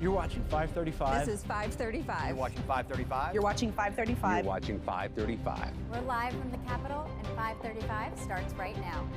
You're watching 535. This is 535. You're watching 535. You're watching 535. You're watching 535. We're live from the Capitol, and 535 starts right now.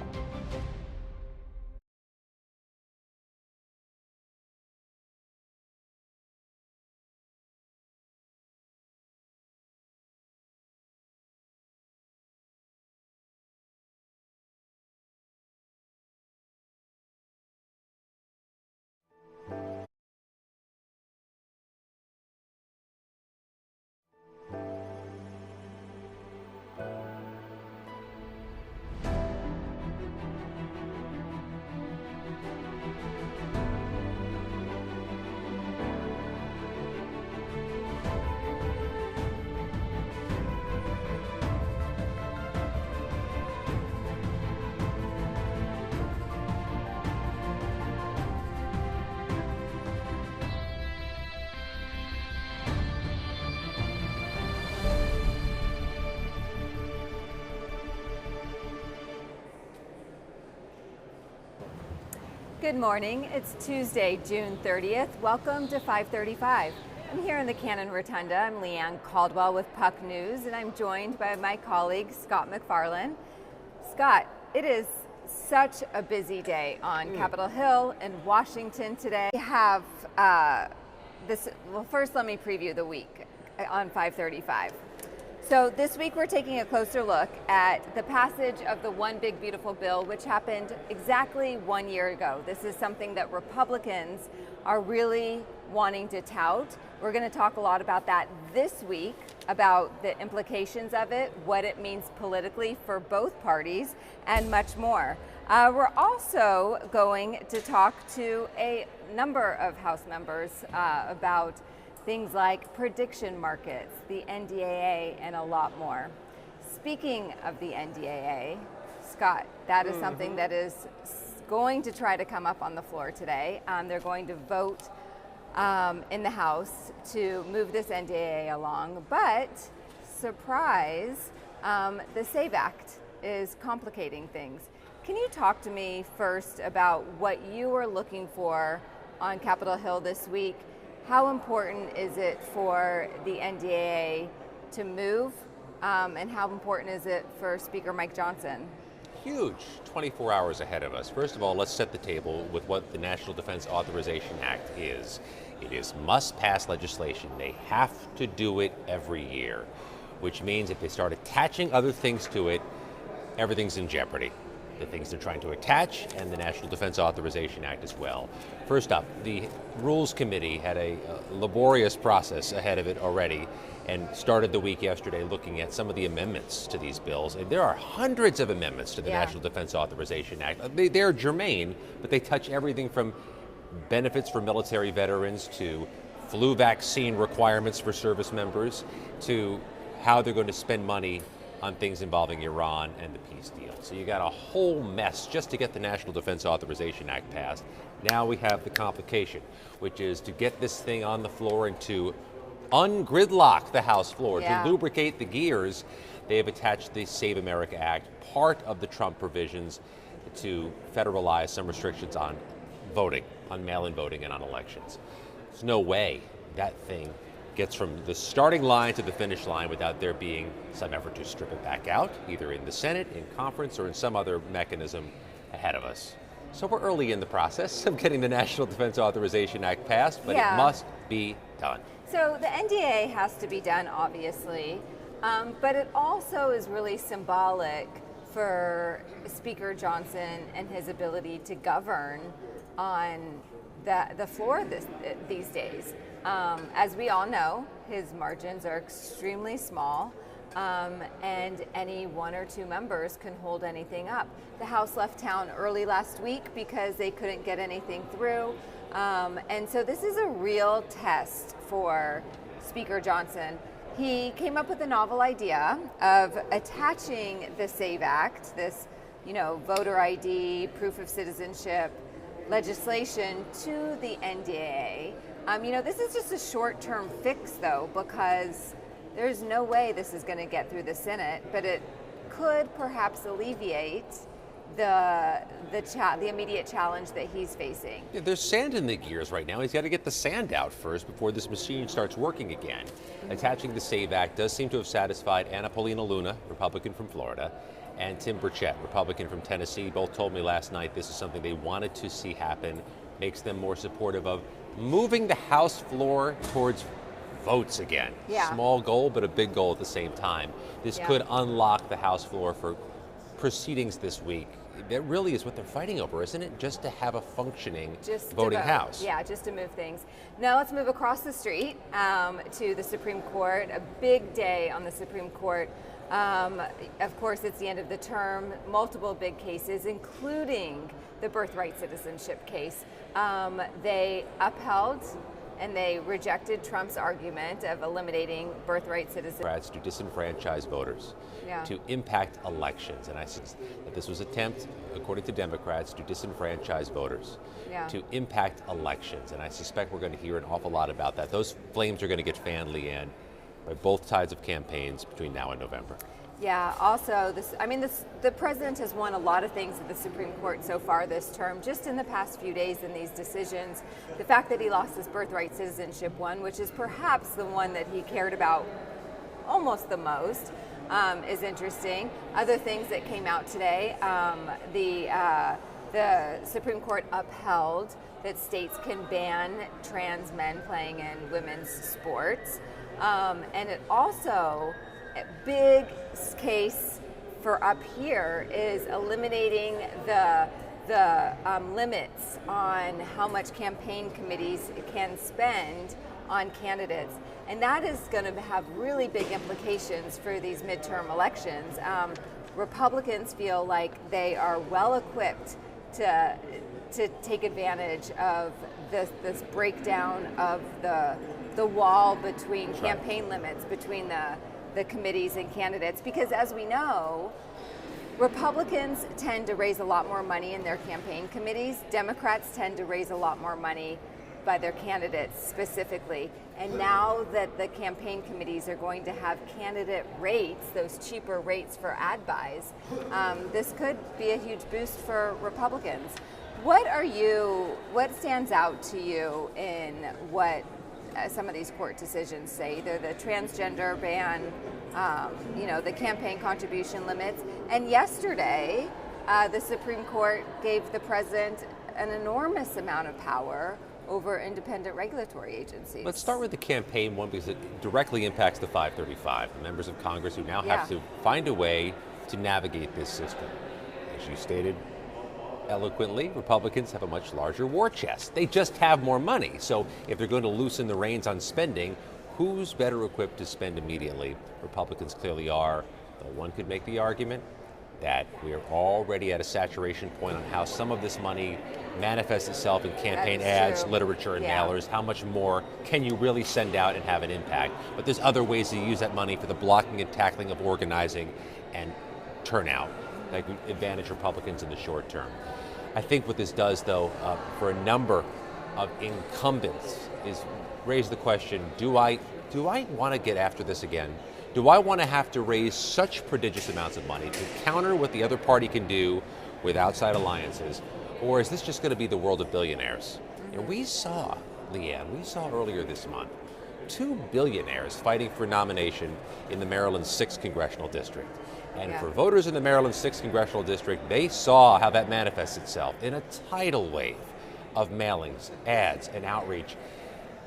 Good morning. It's Tuesday, June 30th. Welcome to 535. I'm here in the Cannon Rotunda. I'm Leanne Caldwell with Puck News, and I'm joined by my colleague, Scott McFarlane. Scott, it is such a busy day on Capitol Hill in Washington today. We have well, first let me preview the week on 535. So this week we're taking a closer look at the passage of the One Big Beautiful Bill, which happened exactly 1 year ago. This is something that Republicans are really wanting to tout. We're going to talk a lot about that this week, about the implications of it, what it means politically for both parties, and much more. We're also going to talk to a number of House members about things like prediction markets, the NDAA, and a lot more. Speaking of the NDAA, Scott, that is something that is going to try to come up on the floor today. They're going to vote in the House to move this NDAA along, but surprise, the SAVE Act is complicating things. Can you talk to me first about what you were looking for on Capitol Hill this week? How important is it for the NDAA to move, and how important is it for Speaker Mike Johnson? Huge. 24 hours ahead of us. First of all, let's set the table with what the National Defense Authorization Act is. It is must-pass legislation. They have to do it every year, which means if they start attaching other things to it, everything's in jeopardy. The things they're trying to attach, and the National Defense Authorization Act as well. First up, the Rules Committee had a laborious process ahead of it already and started the week yesterday looking at some of the amendments to these bills. And there are hundreds of amendments to the National Defense Authorization Act. They're germane, but they touch everything from benefits for military veterans to flu vaccine requirements for service members to how they're going to spend money on things involving Iran and the peace deal. So you got a whole mess just to get the National Defense Authorization Act passed. Now we have the complication, which is to get this thing on the floor and to ungridlock the House floor, to lubricate the gears. They have attached the Save America Act, part of the Trump provisions, to federalize some restrictions on voting, on mail-in voting and on elections. There's no way that thing gets from the starting line to the finish line without there being some effort to strip it back out, either in the Senate, in conference, or in some other mechanism ahead of us. So we're early in the process of getting the National Defense Authorization Act passed, but it must be done. So the NDAA has to be done, obviously, but it also is really symbolic for Speaker Johnson and his ability to govern on the floor these days. As we all know, his margins are extremely small, and any one or two members can hold anything up. The House left town early last week because they couldn't get anything through, and so this is a real test for Speaker Johnson. He came up with a novel idea of attaching the SAVE Act, this, voter ID, proof of citizenship legislation, to the NDAA. This is just a short-term fix, though, because there's no way this is going to get through the Senate, but it could perhaps alleviate the immediate challenge that he's facing. Yeah, there's sand in the gears right now. He's got to get the sand out first before this machine starts working again. Attaching the SAVE Act does seem to have satisfied Anna Paulina Luna, Republican from Florida, and Tim Burchett, Republican from Tennessee. Both told me last night this is something they wanted to see happen, makes them more supportive of moving the House floor towards votes again. Yeah. Small goal, but a big goal at the same time. This could unlock the House floor for proceedings this week. That really is what they're fighting over, isn't it? Just to have a functioning voting House. Yeah, just to move things. Now let's move across the street to the Supreme Court. A big day on the Supreme Court. Of course, it's the end of the term. Multiple big cases, including the birthright citizenship case. They upheld and they rejected Trump's argument of eliminating birthright citizenship. Democrats to disenfranchise voters, to impact elections. And I said that this was an attempt, according to Democrats, to disenfranchise voters, to impact elections. And I suspect we're going to hear an awful lot about that. Those flames are going to get fanned, Leanne, by both sides of campaigns between now and November. Yeah, also, the president has won a lot of things at the Supreme Court so far this term, just in the past few days in these decisions. The fact that he lost his birthright citizenship one, which is perhaps the one that he cared about almost the most, is interesting. Other things that came out today, the Supreme Court upheld that states can ban trans men playing in women's sports. And it also, a big case for up here is eliminating the limits on how much campaign committees can spend on candidates. And that is going to have really big implications for these midterm elections. Republicans feel like they are well equipped to take advantage of this breakdown of the wall between campaign limits between the committees and candidates, because as we know, Republicans tend to raise a lot more money in their campaign committees. Democrats tend to raise a lot more money by their candidates specifically. And now that the campaign committees are going to have candidate rates, those cheaper rates for ad buys, this could be a huge boost for Republicans. What stands out to you in what some of these court decisions say? Either the transgender ban, the campaign contribution limits, and yesterday the Supreme Court gave the president an enormous amount of power over independent regulatory agencies. Let's start with the campaign one because it directly impacts the 535, the members of Congress who now have to find a way to navigate this system. As you stated eloquently, Republicans have a much larger war chest. They just have more money. So if they're going to loosen the reins on spending, who's better equipped to spend immediately? Republicans clearly are. Though one could make the argument that we are already at a saturation point on how some of this money manifests itself in campaign ads, literature, and mailers. How much more can you really send out and have an impact? But there's other ways to use that money for the blocking and tackling of organizing and turnout that could advantage Republicans in the short term. I think what this does, though, for a number of incumbents is raise the question, do I want to get after this again? Do I want to have to raise such prodigious amounts of money to counter what the other party can do with outside alliances? Or is this just going to be the world of billionaires? And we saw, Leanne, earlier this month, 2 billionaires fighting for nomination in the Maryland 6th Congressional District. And for voters in the Maryland 6th Congressional District, they saw how that manifests itself in a tidal wave of mailings, ads, and outreach.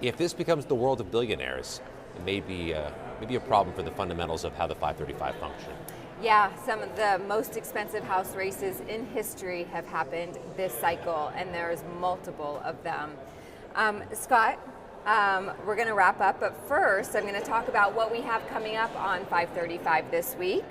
If this becomes the world of billionaires, it may be a problem for the fundamentals of how the 535 function. Yeah, some of the most expensive House races in history have happened this cycle, and there's multiple of them. Scott, we're going to wrap up, but first I'm going to talk about what we have coming up on 535 this week.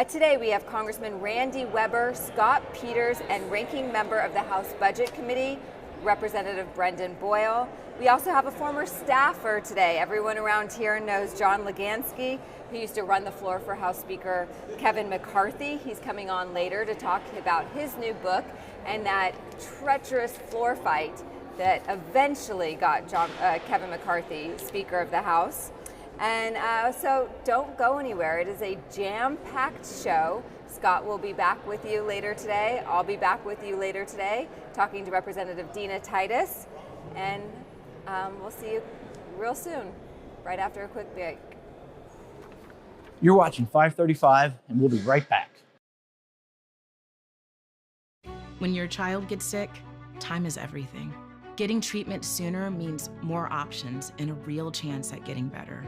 Today we have Congressman Randy Weber, Scott Peters, and Ranking Member of the House Budget Committee, Representative Brendan Boyle. We also have a former staffer today. Everyone around here knows John Legansky, who used to run the floor for House Speaker Kevin McCarthy. He's coming on later to talk about his new book and that treacherous floor fight that eventually got Kevin McCarthy Speaker of the House. And so don't go anywhere. It is a jam-packed show. Scott will be back with you later today. I'll be back with you later today talking to Representative Dina Titus. And we'll see you real soon, right after a quick break. You're watching 535, and we'll be right back. When your child gets sick, time is everything. Getting treatment sooner means more options and a real chance at getting better.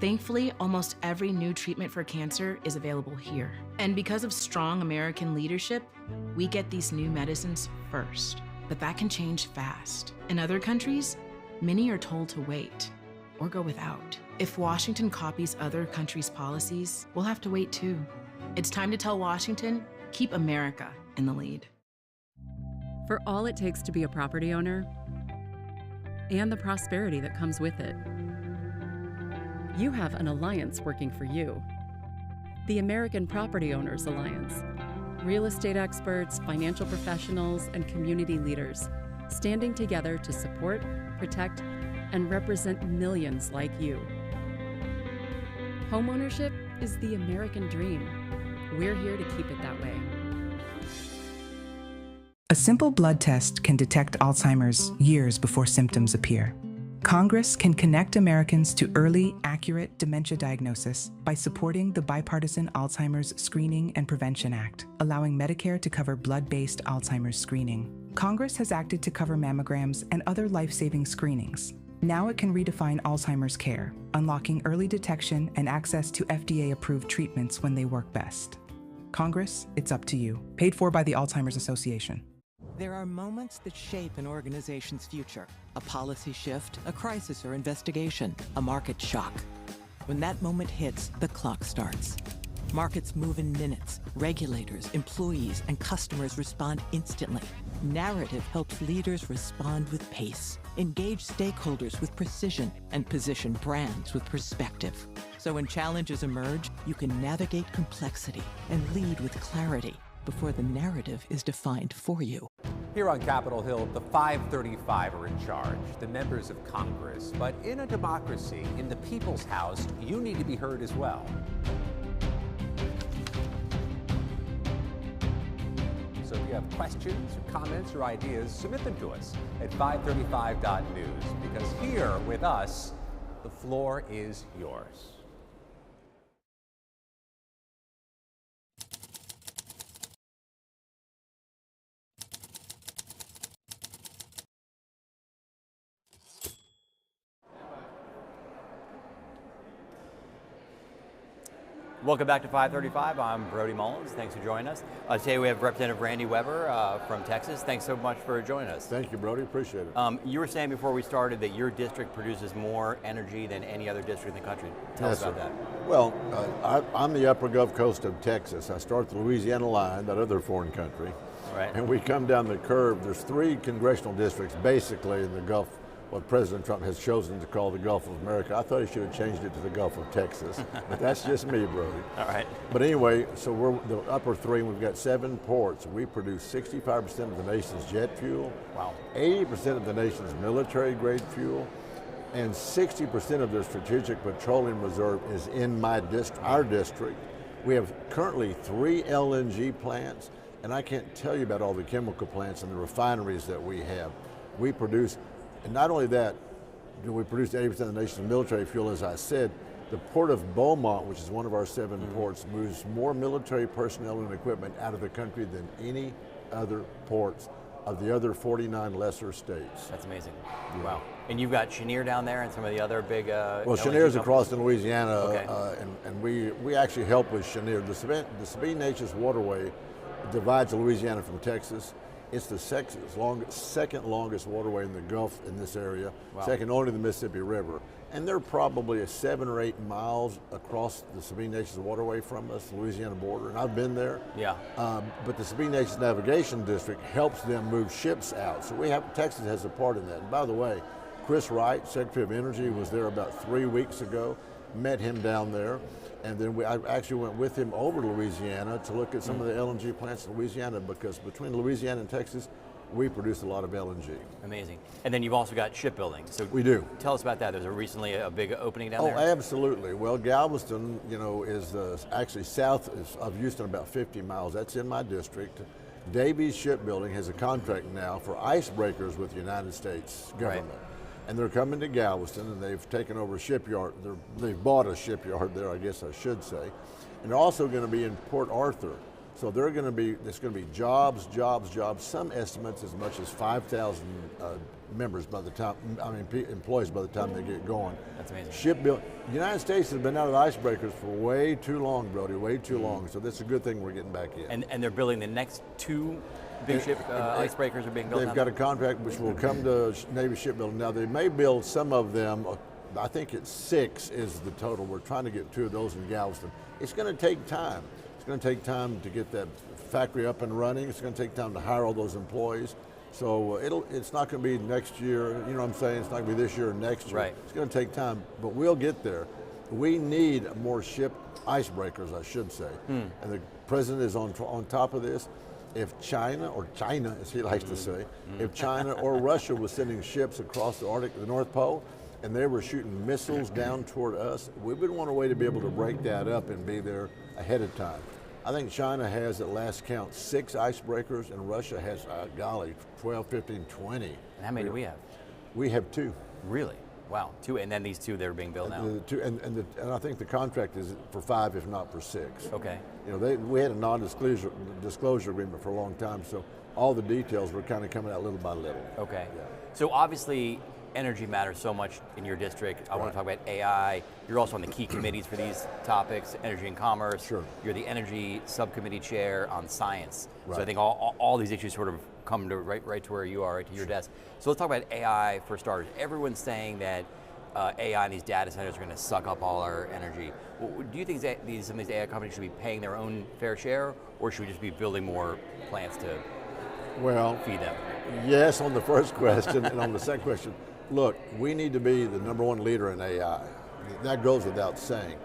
Thankfully, almost every new treatment for cancer is available here. And because of strong American leadership, we get these new medicines first. But that can change fast. In other countries, many are told to wait or go without. If Washington copies other countries' policies, we'll have to wait too. It's time to tell Washington, keep America in the lead. For all it takes to be a property owner and the prosperity that comes with it, you have an alliance working for you. The American Property Owners Alliance. Real estate experts, financial professionals, and community leaders standing together to support, protect, and represent millions like you. Homeownership is the American dream. We're here to keep it that way. A simple blood test can detect Alzheimer's years before symptoms appear. Congress can connect Americans to early, accurate dementia diagnosis by supporting the Bipartisan Alzheimer's Screening and Prevention Act, allowing Medicare to cover blood-based Alzheimer's screening. Congress has acted to cover mammograms and other life-saving screenings. Now it can redefine Alzheimer's care, unlocking early detection and access to FDA-approved treatments when they work best. Congress, it's up to you. Paid for by the Alzheimer's Association. There are moments that shape an organization's future. A policy shift, a crisis or investigation, a market shock. When that moment hits, the clock starts. Markets move in minutes. Regulators, employees, and customers respond instantly. Narrative helps leaders respond with pace, engage stakeholders with precision, and position brands with perspective. So when challenges emerge, you can navigate complexity and lead with clarity before the narrative is defined for you. Here on Capitol Hill, the 535 are in charge, the members of Congress. But in a democracy, in the people's house, you need to be heard as well. So if you have questions or comments or ideas, submit them to us at 535.news, because here with us, the floor is yours. Welcome back to 535. I'm Brody Mullins. Thanks for joining us. Today we have Representative Randy Weber from Texas. Thanks so much for joining us. Thank you, Brody. Appreciate it. You were saying before we started that your district produces more energy than any other district in the country. Tell us about that. Well, I'm the upper Gulf Coast of Texas. I start the Louisiana line, that other foreign country. Right. And we come down the curve. There's 3 congressional districts basically in the Gulf, what President Trump has chosen to call the Gulf of America. I thought he should have changed it to the Gulf of Texas, but that's just me, Brody. All right. But anyway, so we're the upper 3, and we've got 7 ports. We produce 65% of the nation's jet fuel, wow, 80% of the nation's military-grade fuel, and 60% of their strategic petroleum reserve is in my district, our district. We have currently 3 LNG plants, and I can't tell you about all the chemical plants and the refineries that we have. We produce. And not only that, do we produce 80% of the nation's military fuel, as I said. The port of Beaumont, which is one of our 7 ports, moves more military personnel and equipment out of the country than any other ports of the other 49 lesser states. That's amazing. Yeah. Wow. And you've got Cheniere down there and some of the other big well, Cheniere's across in Louisiana, okay. And we actually help with Cheniere. The Sabine Neches Waterway divides Louisiana from Texas. It's the second longest waterway in the Gulf in this area, wow, second only to the Mississippi River. And they're probably 7 or 8 miles across the Sabine Neches Waterway from us, the Louisiana border, and I've been there. Yeah. But the Sabine Neches Navigation District helps them move ships out. So Texas has a part in that. And by the way, Chris Wright, Secretary of Energy, was there about 3 weeks ago, met him down there. And then I actually went with him over to Louisiana to look at some of the LNG plants in Louisiana, because between Louisiana and Texas, we produce a lot of LNG. Amazing. And then you've also got shipbuilding. So We do. Tell us about that. There's recently a big opening down there. Oh, absolutely. Well, Galveston, is actually south of Houston, about 50 miles. That's in my district. Davies Shipbuilding has a contract now for icebreakers with the United States government. Right. And they're coming to Galveston, and they've taken over a shipyard. They've bought a shipyard there, I guess I should say. And they're also going to be in Port Arthur. So there's going to be jobs. Some estimates as much as 5,000 members by the time, employees by the time they get going. That's amazing. Shipbuilding. The United States has been out of the icebreakers for way too long, Brody, way too long. So that's a good thing we're getting back in. And they're building the next two big icebreakers are being built. They've got a contract which will come to Navy Shipbuilding. Now they may build some of them. I think it's 6 is the total. We're trying to get 2 of those in Galveston. It's going to take time. It's going to take time to get that factory up and running. It's going to take time to hire all those employees. So it's not going to be next year. You know what I'm saying? It's not going to be this year or next year. Right. It's going to take time, but we'll get there. We need more ship icebreakers, I should say. And the president is on top of this. If China, as he likes to say, if China or Russia was sending ships across the Arctic, the North Pole, and they were shooting missiles down toward us, we would want a way to be able to break that up and be there ahead of time. I think China has, at last count, 6 icebreakers, and Russia has, 12, 15, 20. And how many do we have? We have 2. Really? Wow, 2, and then these 2 that are being built now. And I think the contract is for 5, if not for 6. Okay. We had a non-disclosure agreement for a long time, so all the details were kind of coming out little by little. Okay. Yeah. So obviously, energy matters so much in your district. I want to talk about AI. You're also on the key committees for these topics, energy and commerce. Sure. You're the energy subcommittee chair on science. Right. So I think all these issues sort of come to right to where you are, right to your desk. So let's talk about AI for starters. Everyone's saying that AI and these data centers are going to suck up all our energy. Do you think some of these AI companies should be paying their own fair share, or should we just be building more plants to feed them? Yes, on the first question, and on the second question, look, we need to be the #1 leader in AI. That goes without saying.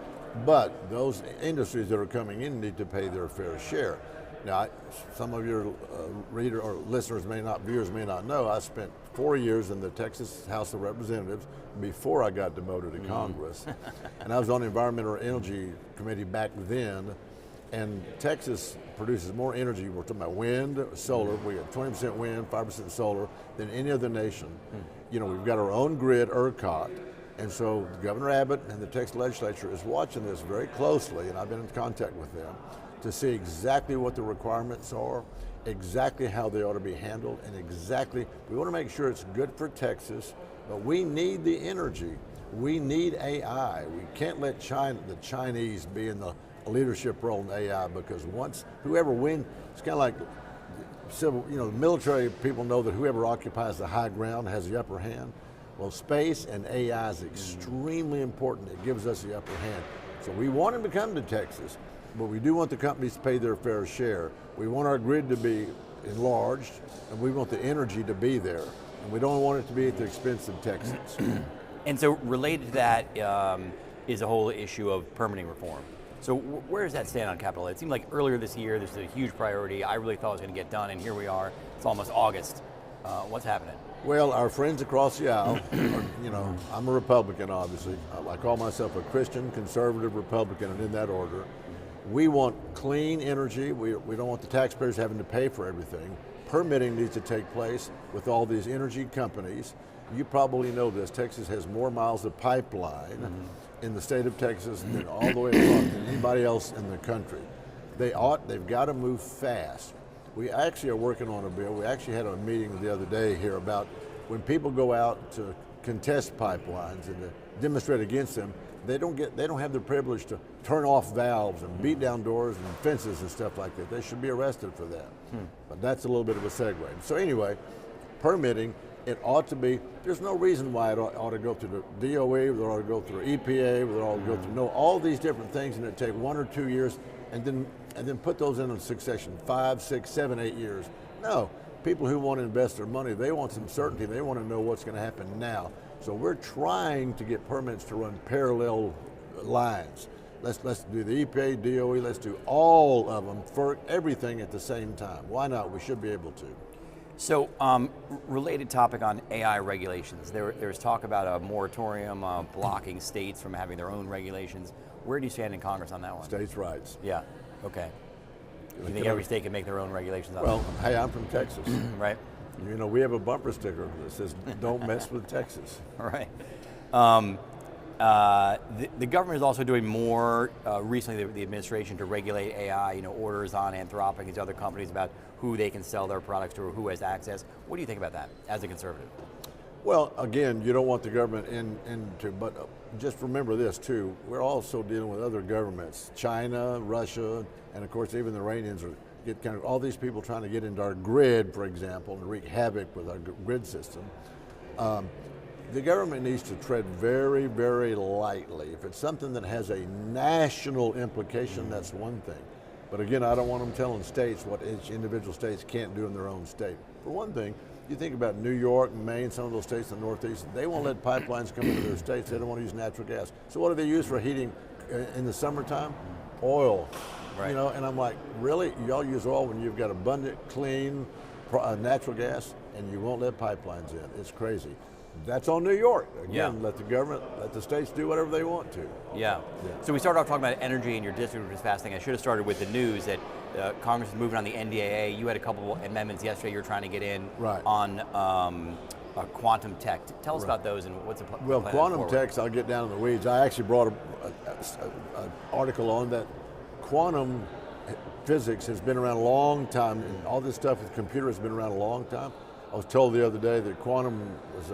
But those industries that are coming in need to pay their fair share. Now, some of your reader or listeners viewers may not know, I spent 4 years in the Texas House of Representatives before I got demoted to Congress. And I was on the Environmental Energy Committee back then. And Texas produces more energy. We're talking about wind, solar. We have 20% wind, 5% solar than any other nation. We've got our own grid, ERCOT. And so Governor Abbott and the Texas legislature is watching this very closely, and I've been in contact with them to see exactly what the requirements are, exactly how they ought to be handled, and we want to make sure it's good for Texas, but we need the energy. We need AI. We can't let the Chinese be in the leadership role in AI, because once whoever wins, it's kind of like military people know that whoever occupies the high ground has the upper hand. Well, space and AI is extremely important. It gives us the upper hand. So we want them to come to Texas, but we do want the companies to pay their fair share. We want our grid to be enlarged, and we want the energy to be there. And we don't want it to be at the expense of Texans. And so related to that is a whole issue of permitting reform. So where does that stand on Capitol Hill? It seemed like earlier this year this was a huge priority. I really thought it was going to get done, and here we are. It's almost August. What's happening? Well, our friends across the aisle, I'm a Republican, obviously. I call myself a Christian, conservative Republican, and in that order. We want clean energy. We don't want the taxpayers having to pay for everything. Permitting needs to take place with all these energy companies. You probably know this. Texas has more miles of pipeline in the state of Texas than all the way across than anybody else in the country. They've got to move fast. We actually are working on a bill. We actually had a meeting the other day here about when people go out to contest pipelines and to demonstrate against them, they don't have the privilege to turn off valves and beat down doors and fences and stuff like that. They should be arrested for that. But that's a little bit of a segue. So anyway, permitting, it ought to be, there's no reason why it ought to go through the DOE, it ought to go through EPA, it ought to go through all these different things, and it take 1 or 2 years and then put those in succession, 5, 6, 7, 8 years. No, people who want to invest their money, they want some certainty. They want to know what's going to happen now. So we're trying to get permits to run parallel lines. Let's do the EPA, DOE, let's do all of them for everything at the same time. Why not? We should be able to. So, related topic on AI regulations. There's talk about a moratorium blocking states from having their own regulations. Where do you stand in Congress on that one? States' rights. Yeah, okay. Do you think every state can make their own regulations on Well, hey, I'm from Texas. right? You know, we have a bumper sticker that says, don't mess with Texas. All right. The government is also doing more recently, the administration, to regulate AI, orders on Anthropic and these other companies about who they can sell their products to or who has access. What do you think about that as a conservative? Well, again, you don't want the government into, but just remember this too, we're also dealing with other governments, China, Russia, and of course even the Iranians are all these people trying to get into our grid, for example, and wreak havoc with our grid system. The government needs to tread very, very lightly. If it's something that has a national implication, that's one thing. But again, I don't want them telling states what each individual states can't do in their own state. For one thing, you think about New York, Maine, some of those states in the Northeast, they won't let pipelines come into their states. They don't want to use natural gas. So what do they use for heating in the summertime? Oil. Right. And I'm like, really? Y'all use oil when you've got abundant, clean natural gas and you won't let pipelines in? It's crazy. That's on New York. Again, let the government, let the states do whatever they want to. Yeah. So we started off talking about energy in your district, which is fascinating. I should have started with the news that Congress is moving on the NDAA. You had a couple of amendments yesterday you're trying to get in on quantum tech. Tell us about those and what's the plan. Well, quantum techs, I'll get down in the weeds. I actually brought an article on that. Quantum physics has been around a long time, and all this stuff with computers has been around a long time. I was told the other day that quantum was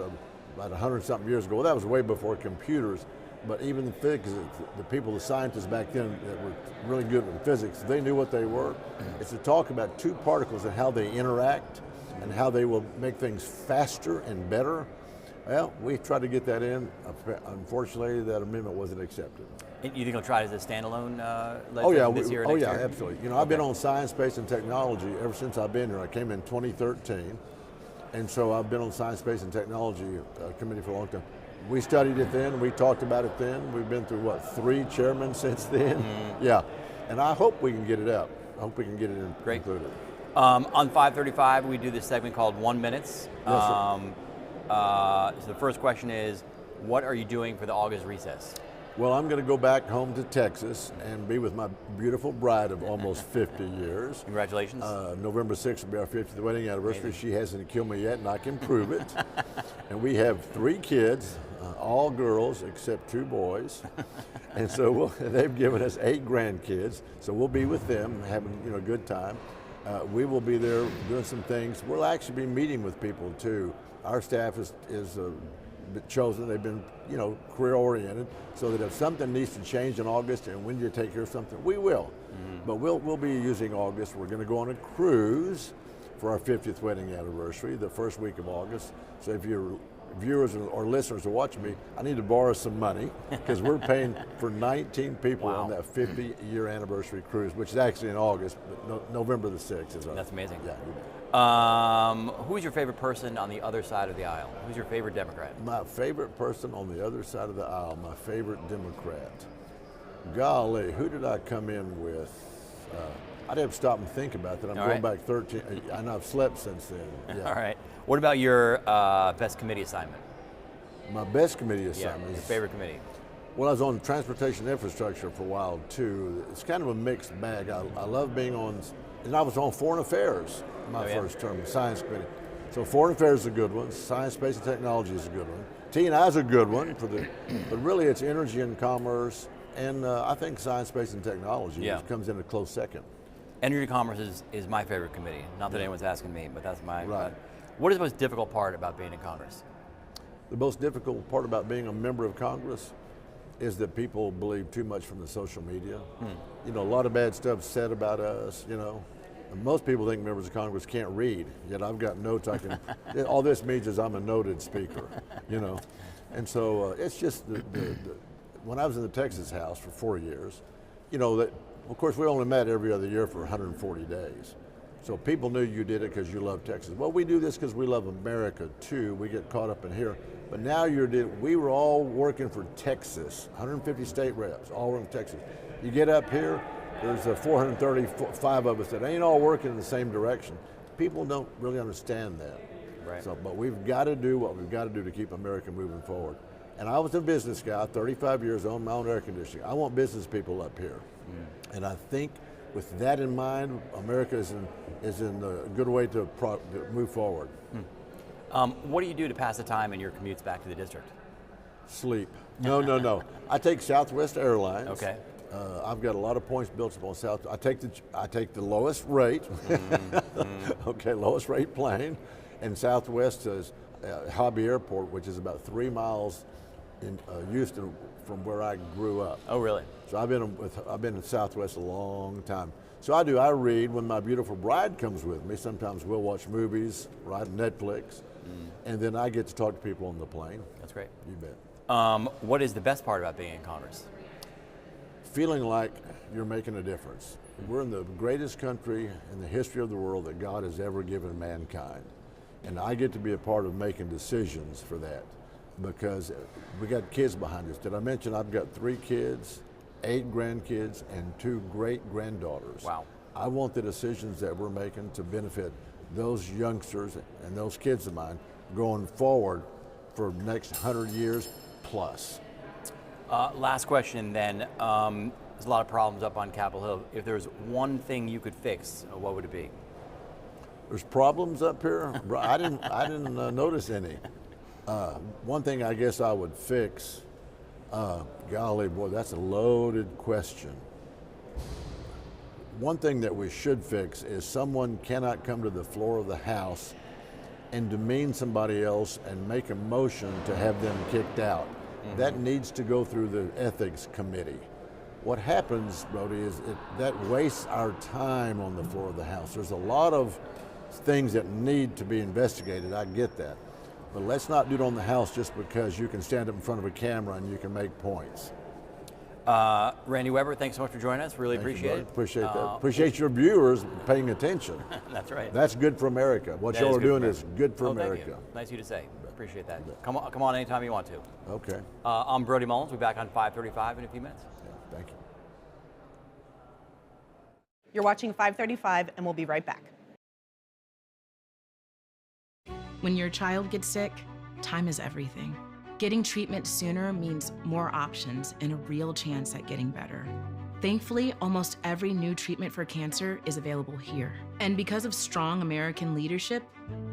about 100-something years ago. Well, that was way before computers, but even the physics, the people, the scientists back then that were really good with physics, they knew what they were. It's to talk about two particles and how they interact and how they will make things faster and better. Well, we tried to get that in. Unfortunately, that amendment wasn't accepted. You think he'll try it as a standalone this year or next year? Oh yeah, absolutely. I've been on science, space, and technology ever since I've been here. I came in 2013. And so I've been on Science, Space, and Technology Committee for a long time. We studied it then, we talked about it then. We've been through, 3 chairmen since then? Yeah, and I hope we can get it up. I hope we can get it included. On 535, we do this segment called 1 Minutes. Yes, sir. So the first question is, what are you doing for the August recess? Well, I'm going to go back home to Texas and be with my beautiful bride of almost 50 years. Congratulations. November 6th will be our 50th wedding anniversary. Amazing. She hasn't killed me yet, and I can prove it. And we have 3 kids, all girls except 2 boys. And so they've given us 8 grandkids, so we'll be with them having a good time. We will be there doing some things. We'll actually be meeting with people too. Our staff is chosen. They've been, career oriented, so that if something needs to change in August and we need to take care of something, we will. But we'll be using August. We're going to go on a cruise for our 50th wedding anniversary, the first week of August. So if your viewers or listeners are watching me, I need to borrow some money because we're paying for 19 people on that 50-year anniversary cruise, which is actually in August, but November the 6th is our. That's amazing. Yeah. Who's your favorite person on the other side of the aisle? Who's your favorite Democrat? My favorite person on the other side of the aisle, my favorite Democrat. Golly, who did I come in with? I'd have to stop and think about that. I'm going back 13, and I've slept since then. Yeah. All right. What about your best committee assignment? My best committee assignment. Your favorite committee? Well, I was on transportation infrastructure for a while too. It's kind of a mixed bag. I love being on, and I was on foreign affairs my first term, science committee. So foreign affairs is a good one. Science, space, and technology is a good one. T&I is a good one but really it's energy and commerce, and I think science, space, and technology comes in a close second. Energy and commerce is my favorite committee. Not that anyone's asking me, but that's my. Right. What is the most difficult part about being in Congress? The most difficult part about being a member of Congress is that people believe too much from the social media. A lot of bad stuff said about us, And most people think members of Congress can't read, yet I've got notes I can, all this means is I'm a noted speaker, And so it's just, when I was in the Texas House for 4 years, that, of course we only met every other year for 140 days. So people knew you did it because you love Texas. Well, we do this because we love America too. We get caught up in here. But now we were all working for Texas, 150 state reps, all in Texas. You get up here, there's 435 of us that ain't all working in the same direction. people don't really understand that. Right. So, but we've got to do what we've got to do to keep America moving forward. And I was a business guy, 35 years, owned my own air conditioning. I want business people up here. And I think with that in mind, America is in a good way to move forward. What do you do to pass the time in your commutes back to the district? Sleep. No. I take Southwest Airlines. Okay. I've got a lot of points built up on South. I take the lowest rate. Okay, lowest rate plane, and Southwest is Hobby Airport, which is about 3 miles in Houston from where I grew up. Oh, really? So I've been in Southwest a long time. So I read when my beautiful bride comes with me. Sometimes we'll watch movies, right? Netflix, and then I get to talk to people on the plane. That's great. You bet. What is the best part about being in Congress? Feeling like you're making a difference. We're in the greatest country in the history of the world that God has ever given mankind. And I get to be a part of making decisions for that because we got kids behind us. Did I mention I've got 3 kids, 8 grandkids, and 2 great-granddaughters. Wow. I want the decisions that we're making to benefit those youngsters and those kids of mine going forward for the next 100 years plus. Last question then. There's a lot of problems up on Capitol Hill. If there's one thing you could fix, what would it be? There's problems up here? I didn't notice any. One thing I guess I would fix, golly boy, that's a loaded question. One thing that we should fix is someone cannot come to the floor of the House and demean somebody else and make a motion to have them kicked out. That needs to go through the ethics committee. What happens, Brody, is that wastes our time on the floor of the House. There's a lot of things that need to be investigated, I get that. But let's not do it on the House just because you can stand up in front of a camera and you can make points. Randy Weber, thanks so much for joining us. Really Thank you, appreciate it. Appreciate that. Appreciate your viewers paying attention. That's right. That's good for America. What y'all are doing is good for America. Thank you. Nice of you to say. Appreciate that. Come on anytime you want to. Okay. I'm Brody Mullins. We'll be back on 5:35 in a few minutes. Yeah, thank you. You're watching 535, and we'll be right back. When your child gets sick, time is everything. Getting treatment sooner means more options and a real chance at getting better. Thankfully, almost every new treatment for cancer is available here. And because of strong American leadership,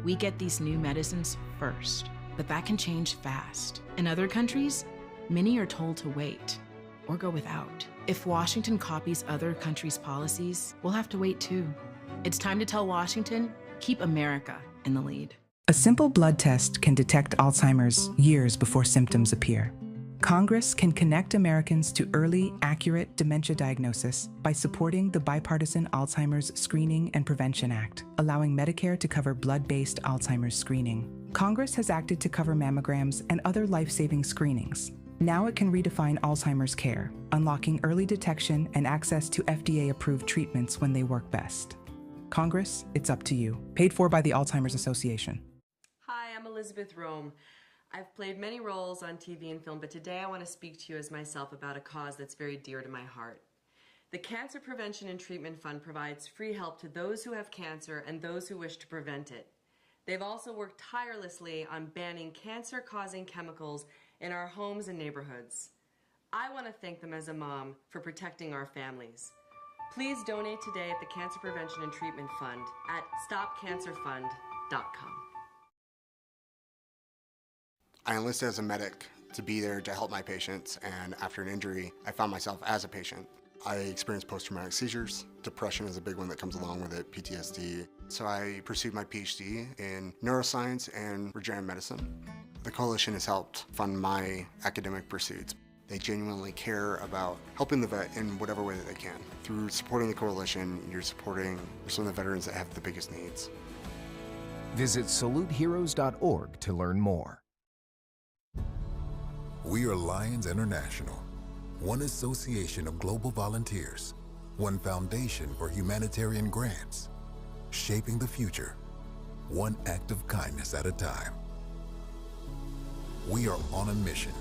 we get these new medicines first. But that can change fast. In other countries, many are told to wait or go without. If Washington copies other countries' policies, we'll have to wait too. It's time to tell Washington, keep America in the lead. A simple blood test can detect Alzheimer's years before symptoms appear. Congress can connect Americans to early, accurate dementia diagnosis by supporting the bipartisan Alzheimer's Screening and Prevention Act, allowing Medicare to cover blood-based Alzheimer's screening. Congress has acted to cover mammograms and other life-saving screenings. Now it can redefine Alzheimer's care, unlocking early detection and access to FDA-approved treatments when they work best. Congress, it's up to you. Paid for by the Alzheimer's Association. Hi, I'm Elizabeth Rome. I've played many roles on TV and film, but today I want to speak to you as myself about a cause that's very dear to my heart. The Cancer Prevention and Treatment Fund provides free help to those who have cancer and those who wish to prevent it. They've also worked tirelessly on banning cancer-causing chemicals in our homes and neighborhoods. I want to thank them as a mom for protecting our families. Please donate today at the Cancer Prevention and Treatment Fund at stopcancerfund.com. I enlisted as a medic to be there to help my patients, and after an injury, I found myself as a patient. I experienced post-traumatic seizures. Depression is a big one that comes along with it, PTSD. So I pursued my PhD in neuroscience and regenerative medicine. The coalition has helped fund my academic pursuits. They genuinely care about helping the vet in whatever way that they can. Through supporting the coalition, you're supporting some of the veterans that have the biggest needs. Visit saluteheroes.org to learn more. We are Lions International, one association of global volunteers, one foundation for humanitarian grants, shaping the future, one act of kindness at a time. We are on a mission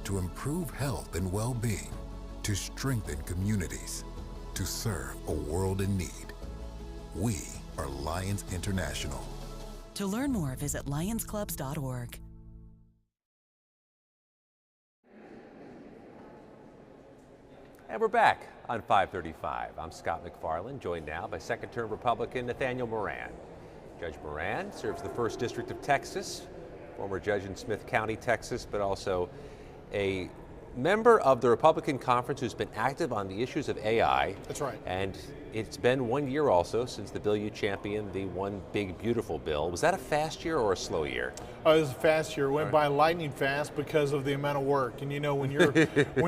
to improve health and well-being, to strengthen communities, to serve a world in need. We are Lions International. To learn more, visit lionsclubs.org. And we're back on 535. I'm Scott McFarland, joined now by second-term Republican Nathaniel Moran. Judge Moran serves the 1st District of Texas, former judge in Smith County, Texas, but also a member of the Republican Conference who's been active on the issues of AI. That's right. And it's been 1 year also since the bill you championed, the One Big Beautiful Bill. Was that a fast year or a slow year? Oh, it was a fast year. It went by lightning fast because of the amount of work. And you know, when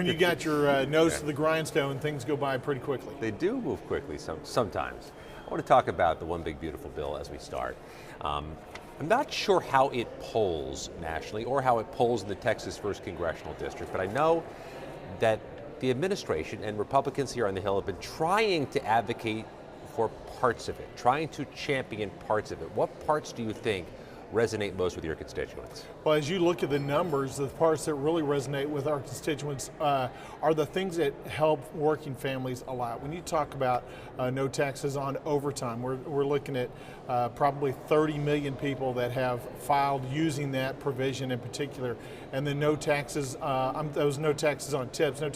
you got your nose to the grindstone, things go by pretty quickly. They do move quickly sometimes. I want to talk about the One Big Beautiful Bill as we start. I'm not sure how it polls nationally or how it polls in the Texas 1st Congressional District, but I know that the administration and Republicans here on the Hill have been trying to advocate for parts of it, trying to champion parts of it. What parts do you think resonate most with your constituents? Well, as you look at the numbers, the parts that really resonate with our constituents are the things that help working families a lot. When you talk about no taxes on overtime, we're looking at probably 30 million people that have filed using that provision in particular. And then no taxes, those no taxes on tips, and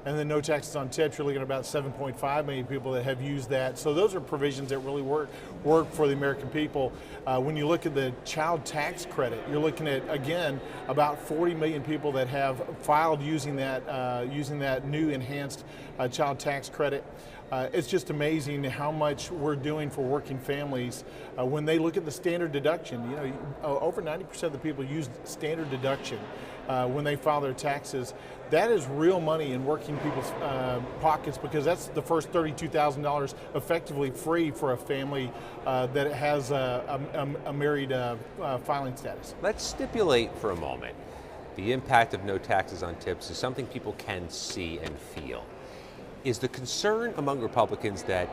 then no taxes on tips, you're looking at about 7.5 million people that have used that. So those are provisions that really work for the American people. When you look at the child tax credit, you're looking at, again, about 40 million people that have filed using that new enhanced child tax credit. It's just amazing how much we're doing for working families. When they look at the standard deduction, you know, over 90% of the people use standard deduction when they file their taxes. That is real money in working people's pockets, because that's the first $32,000 effectively free for a family that has a married filing status. Let's stipulate for a moment the impact of no taxes on tips is something people can see and feel. Is the concern among Republicans that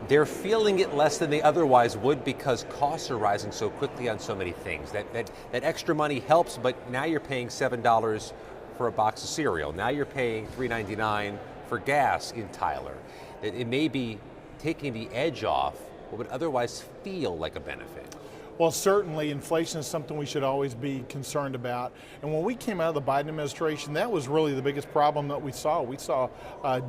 they're feeling it less than they otherwise would because costs are rising so quickly on so many things? That extra money helps, but now you're paying $7 for a box of cereal. Now you're paying $3.99 for gas in Tyler. That it may be taking the edge off what would otherwise feel like a benefit. Well, certainly inflation is something we should always be concerned about. And when we came out of the Biden administration, that was really the biggest problem that we saw. We saw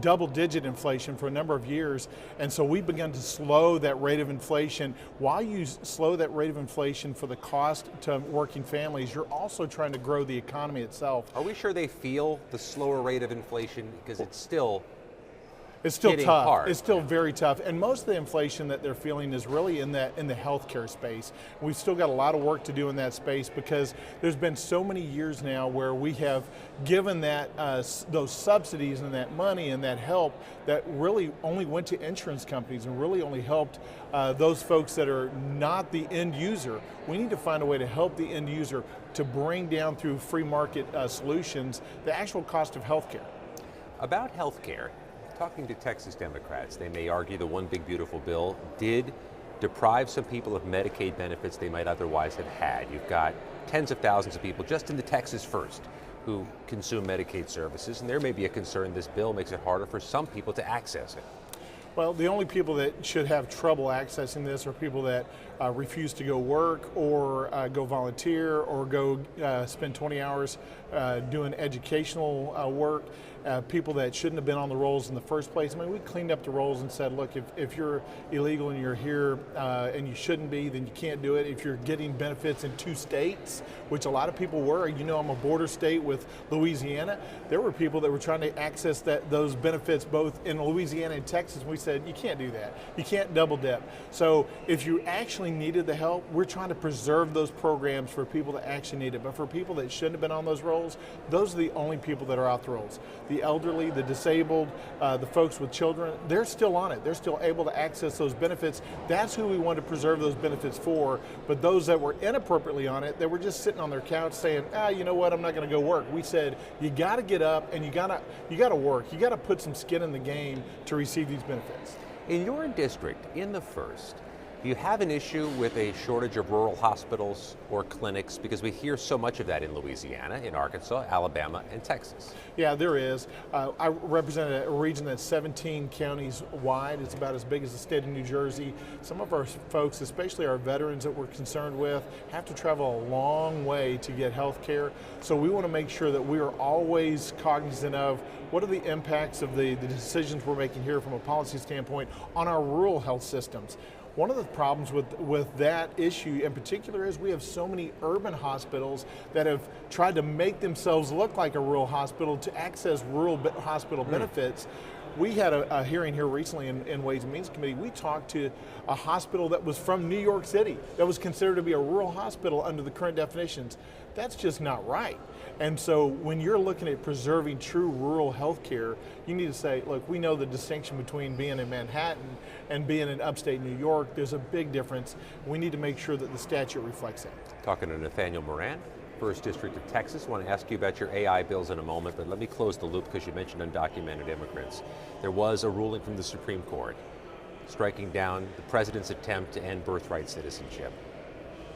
double-digit inflation for a number of years. And so we began to slow that rate of inflation. While you slow that rate of inflation for the cost to working families, you're also trying to grow the economy itself. Are we sure they feel the slower rate of inflation? Because it's still tough. Hard. It's still very tough, and most of the inflation that they're feeling is really in the healthcare space. We've still got a lot of work to do in that space, because there's been so many years now where we have given that those subsidies and that money and that help that really only went to insurance companies and really only helped those folks that are not the end user. We need to find a way to help the end user to bring down through free market solutions the actual cost of healthcare. About healthcare. Talking to Texas Democrats, they may argue the One Big Beautiful Bill did deprive some people of Medicaid benefits they might otherwise have had. You've got tens of thousands of people just in the Texas 1st who consume Medicaid services, and there may be a concern this bill makes it harder for some people to access it. Well, the only people that should have trouble accessing this are people that refuse to go work or go volunteer or go spend 20 hours doing educational work. People that shouldn't have been on the rolls in the first place. I mean, we cleaned up the rolls and said, look, if you're illegal and you're here and you shouldn't be, then you can't do it. If you're getting benefits in 2 states, which a lot of people were, you know, I'm a border state with Louisiana. There were people that were trying to access those benefits both in Louisiana and Texas. We said, you can't do that. You can't double dip. So if you actually needed the help, we're trying to preserve those programs for people that actually need it. But for people that shouldn't have been on those rolls, those are the only people that are off the rolls. The elderly, the disabled, the folks with children, they're still on it. They're still able to access those benefits. That's who we want to preserve those benefits for. But those that were inappropriately on it, that were just sitting on their couch saying, you know what, I'm not going to go work. We said, you got to get up and you got to work. You got to put some skin in the game to receive these benefits. In your district, in the 1st, Do you have an issue with a shortage of rural hospitals or clinics? Because we hear so much of that in Louisiana, in Arkansas, Alabama, and Texas. Yeah, there is. I represent a region that's 17 counties wide. It's about as big as the state of New Jersey. Some of our folks, especially our veterans that we're concerned with, have to travel a long way to get health care. So we want to make sure that we are always cognizant of what are the impacts of the decisions we're making here from a policy standpoint on our rural health systems. One of the problems with that issue in particular is we have so many urban hospitals that have tried to make themselves look like a rural hospital to access rural hospital benefits. We had a hearing here recently in Ways and Means Committee. We talked to a hospital that was from New York City that was considered to be a rural hospital under the current definitions. That's just not right. And so when you're looking at preserving true rural health care, you need to say, look, we know the distinction between being in Manhattan and being in upstate New York. There's a big difference. We need to make sure that the statute reflects that. Talking to Nathaniel Moran, 1st District of Texas. I want to ask you about your AI bills in a moment, but let me close the loop because you mentioned undocumented immigrants. There was a ruling from the Supreme Court striking down the president's attempt to end birthright citizenship.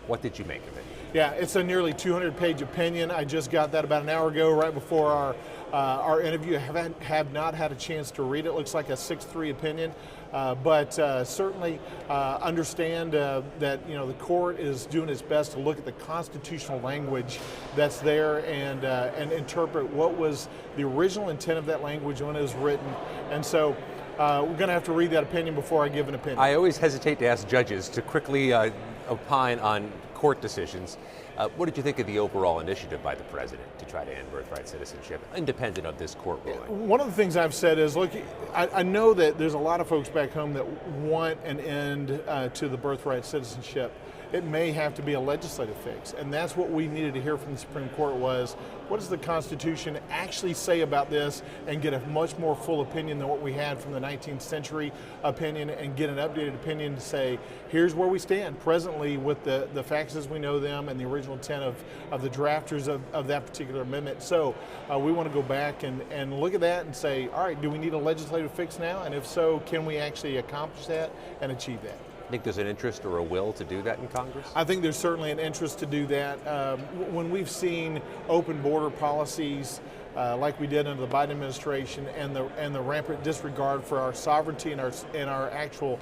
What did you make of it? Yeah, it's a nearly 200-page opinion. I just got that about an hour ago, right before our interview. I have not had a chance to read it. It looks like a 6-3 opinion, but certainly understand that the court is doing its best to look at the constitutional language that's there and interpret what was the original intent of that language when it was written. And so we're going to have to read that opinion before I give an opinion. I always hesitate to ask judges to quickly opine on court decisions. What did you think of the overall initiative by the president to try to end birthright citizenship, independent of this court ruling? One of the things I've said is, look, I know that there's a lot of folks back home that want an end to the birthright citizenship. It may have to be a legislative fix, and that's what we needed to hear from the Supreme Court was, what does the Constitution actually say about this, and get a much more full opinion than what we had from the 19th century opinion, and get an updated opinion to say, here's where we stand presently with the facts as we know them and the original intent of the drafters of that particular amendment. So we want to go back and look at that and say, all right, do we need a legislative fix now? And if so, can we actually accomplish that and achieve that? Think there's an interest or a will to do that in Congress? I think there's certainly an interest to do that. When we've seen open border policies like we did under the Biden administration and the rampant disregard for our sovereignty and our actual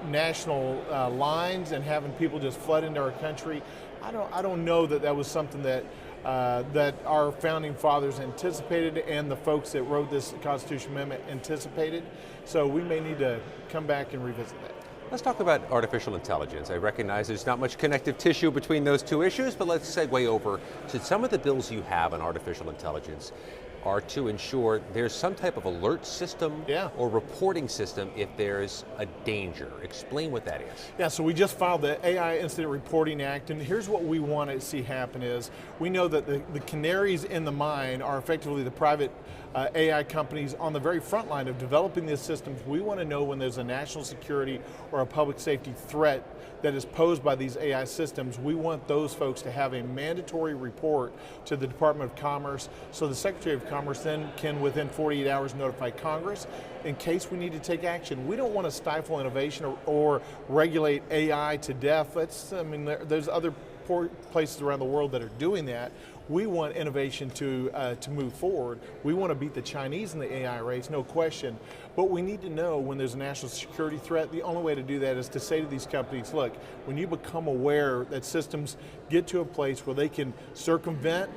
national lines and having people just flood into our country, I don't know that was something that our founding fathers anticipated and the folks that wrote this Constitution Amendment anticipated. So we may need to come back and revisit that. Let's talk about artificial intelligence. I recognize there's not much connective tissue between those two issues, but let's segue over to some of the bills you have on artificial intelligence are to ensure there's some type of alert system or reporting system if there's a danger. Explain what that is. Yeah, so we just filed the AI Incident Reporting Act, and here's what we want to see happen is, we know that the canaries in the mine are effectively the private AI companies on the very front line of developing these systems. We want to know when there's a national security or a public safety threat that is posed by these AI systems. We want those folks to have a mandatory report to the Department of Commerce, so the Secretary of Commerce then can, within 48 hours, notify Congress in case we need to take action. We don't want to stifle innovation or regulate AI to death. There's other places around the world that are doing that. We want innovation to move forward. We want to beat the Chinese in the AI race, no question. But we need to know when there's a national security threat. The only way to do that is to say to these companies, look, when you become aware that systems get to a place where they can circumvent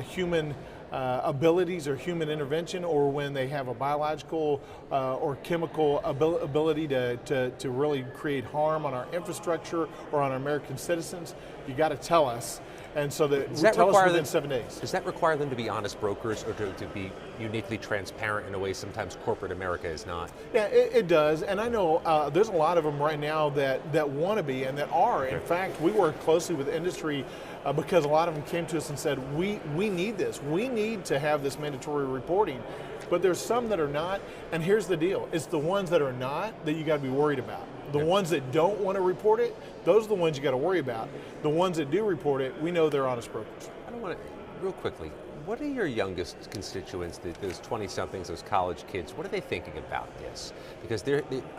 human abilities or human intervention, or when they have a biological or chemical ability to really create harm on our infrastructure or on our American citizens, you got to tell us. And so tell us within 7 days. Does that require them to be honest brokers or to be uniquely transparent in a way sometimes corporate America is not? Yeah, it does. And I know there's a lot of them right now that want to be and that are. In fact, we work closely with industry because a lot of them came to us and said, we need this. We need to have this mandatory reporting. But there's some that are not. And here's the deal. It's the ones that are not that you got to be worried about. The ones that don't want to report it, those are the ones you got to worry about. The ones that do report it, we know they're honest brokers. I don't want to, real quickly, What are your youngest constituents, those 20-somethings, those college kids, what are they thinking about this? Because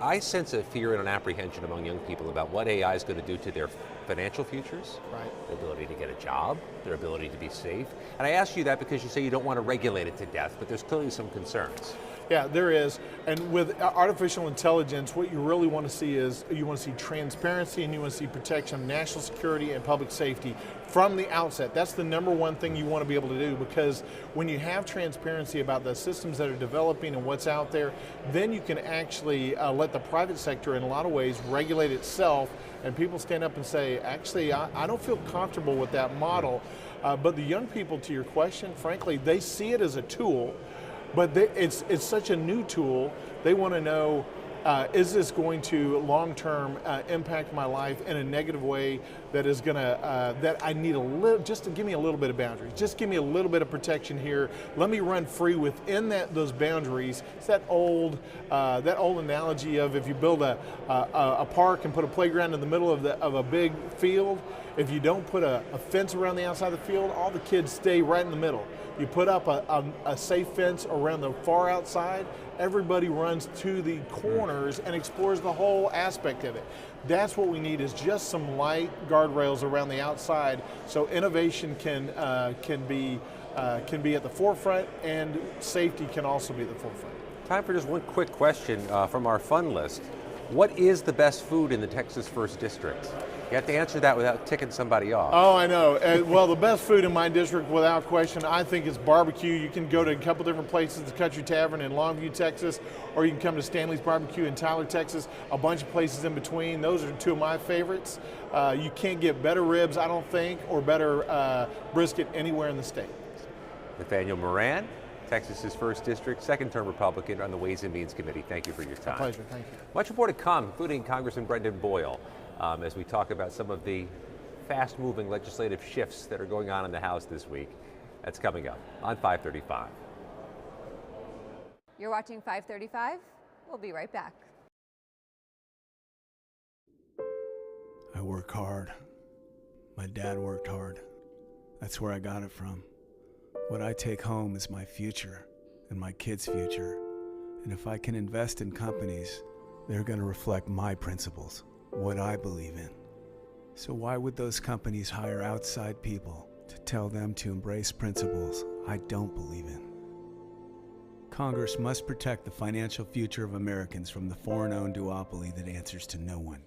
I sense a fear and an apprehension among young people about what AI is going to do to their financial futures, right. Their ability to get a job, their ability to be safe. And I ask you that because you say you don't want to regulate it to death, but there's clearly some concerns. Yeah, there is. And with artificial intelligence, what you really want to see is you want to see transparency and you want to see protection of national security and public safety from the outset. That's the number one thing you want to be able to do, because when you have transparency about the systems that are developing and what's out there, then you can actually let the private sector in a lot of ways regulate itself, and people stand up and say, actually, I don't feel comfortable with that model. But the young people, to your question, frankly, they see it as a tool. But it's such a new tool. They want to know, is this going to long-term impact my life in a negative way that is going to, that I need a little, just to give me a little bit of boundaries. Just give me a little bit of protection here. Let me run free within those boundaries. It's that old analogy of if you build a park and put a playground in the middle of a big field, if you don't put a fence around the outside of the field, all the kids stay right in the middle. You put up a safe fence around the far outside, everybody runs to the corners and explores the whole aspect of it. That's what we need, is just some light guardrails around the outside so innovation can be at the forefront and safety can also be at the forefront. Time for just one quick question from our fun list. What is the best food in the Texas 1st District? You have to answer that without ticking somebody off. Oh, I know. Well, the best food in my district, without question, I think is barbecue. You can go to a couple different places, the Country Tavern in Longview, Texas, or you can come to Stanley's Barbecue in Tyler, Texas, a bunch of places in between. Those are two of my favorites. You can't get better ribs, I don't think, or better brisket anywhere in the state. Nathaniel Moran, Texas's 1st District, second-term Republican on the Ways and Means Committee. Thank you for your time. My pleasure, thank you. Much more to come, including Congressman Brendan Boyle, as we talk about some of the fast-moving legislative shifts that are going on in the House this week. That's coming up on 535. You're watching 535. We'll be right back. I work hard. My dad worked hard. That's where I got it from. What I take home is my future and my kids' future. And if I can invest in companies, they're going to reflect my principles, what I believe in. So why would those companies hire outside people to tell them to embrace principles I don't believe in? Congress must protect the financial future of Americans from the foreign-owned duopoly that answers to no one.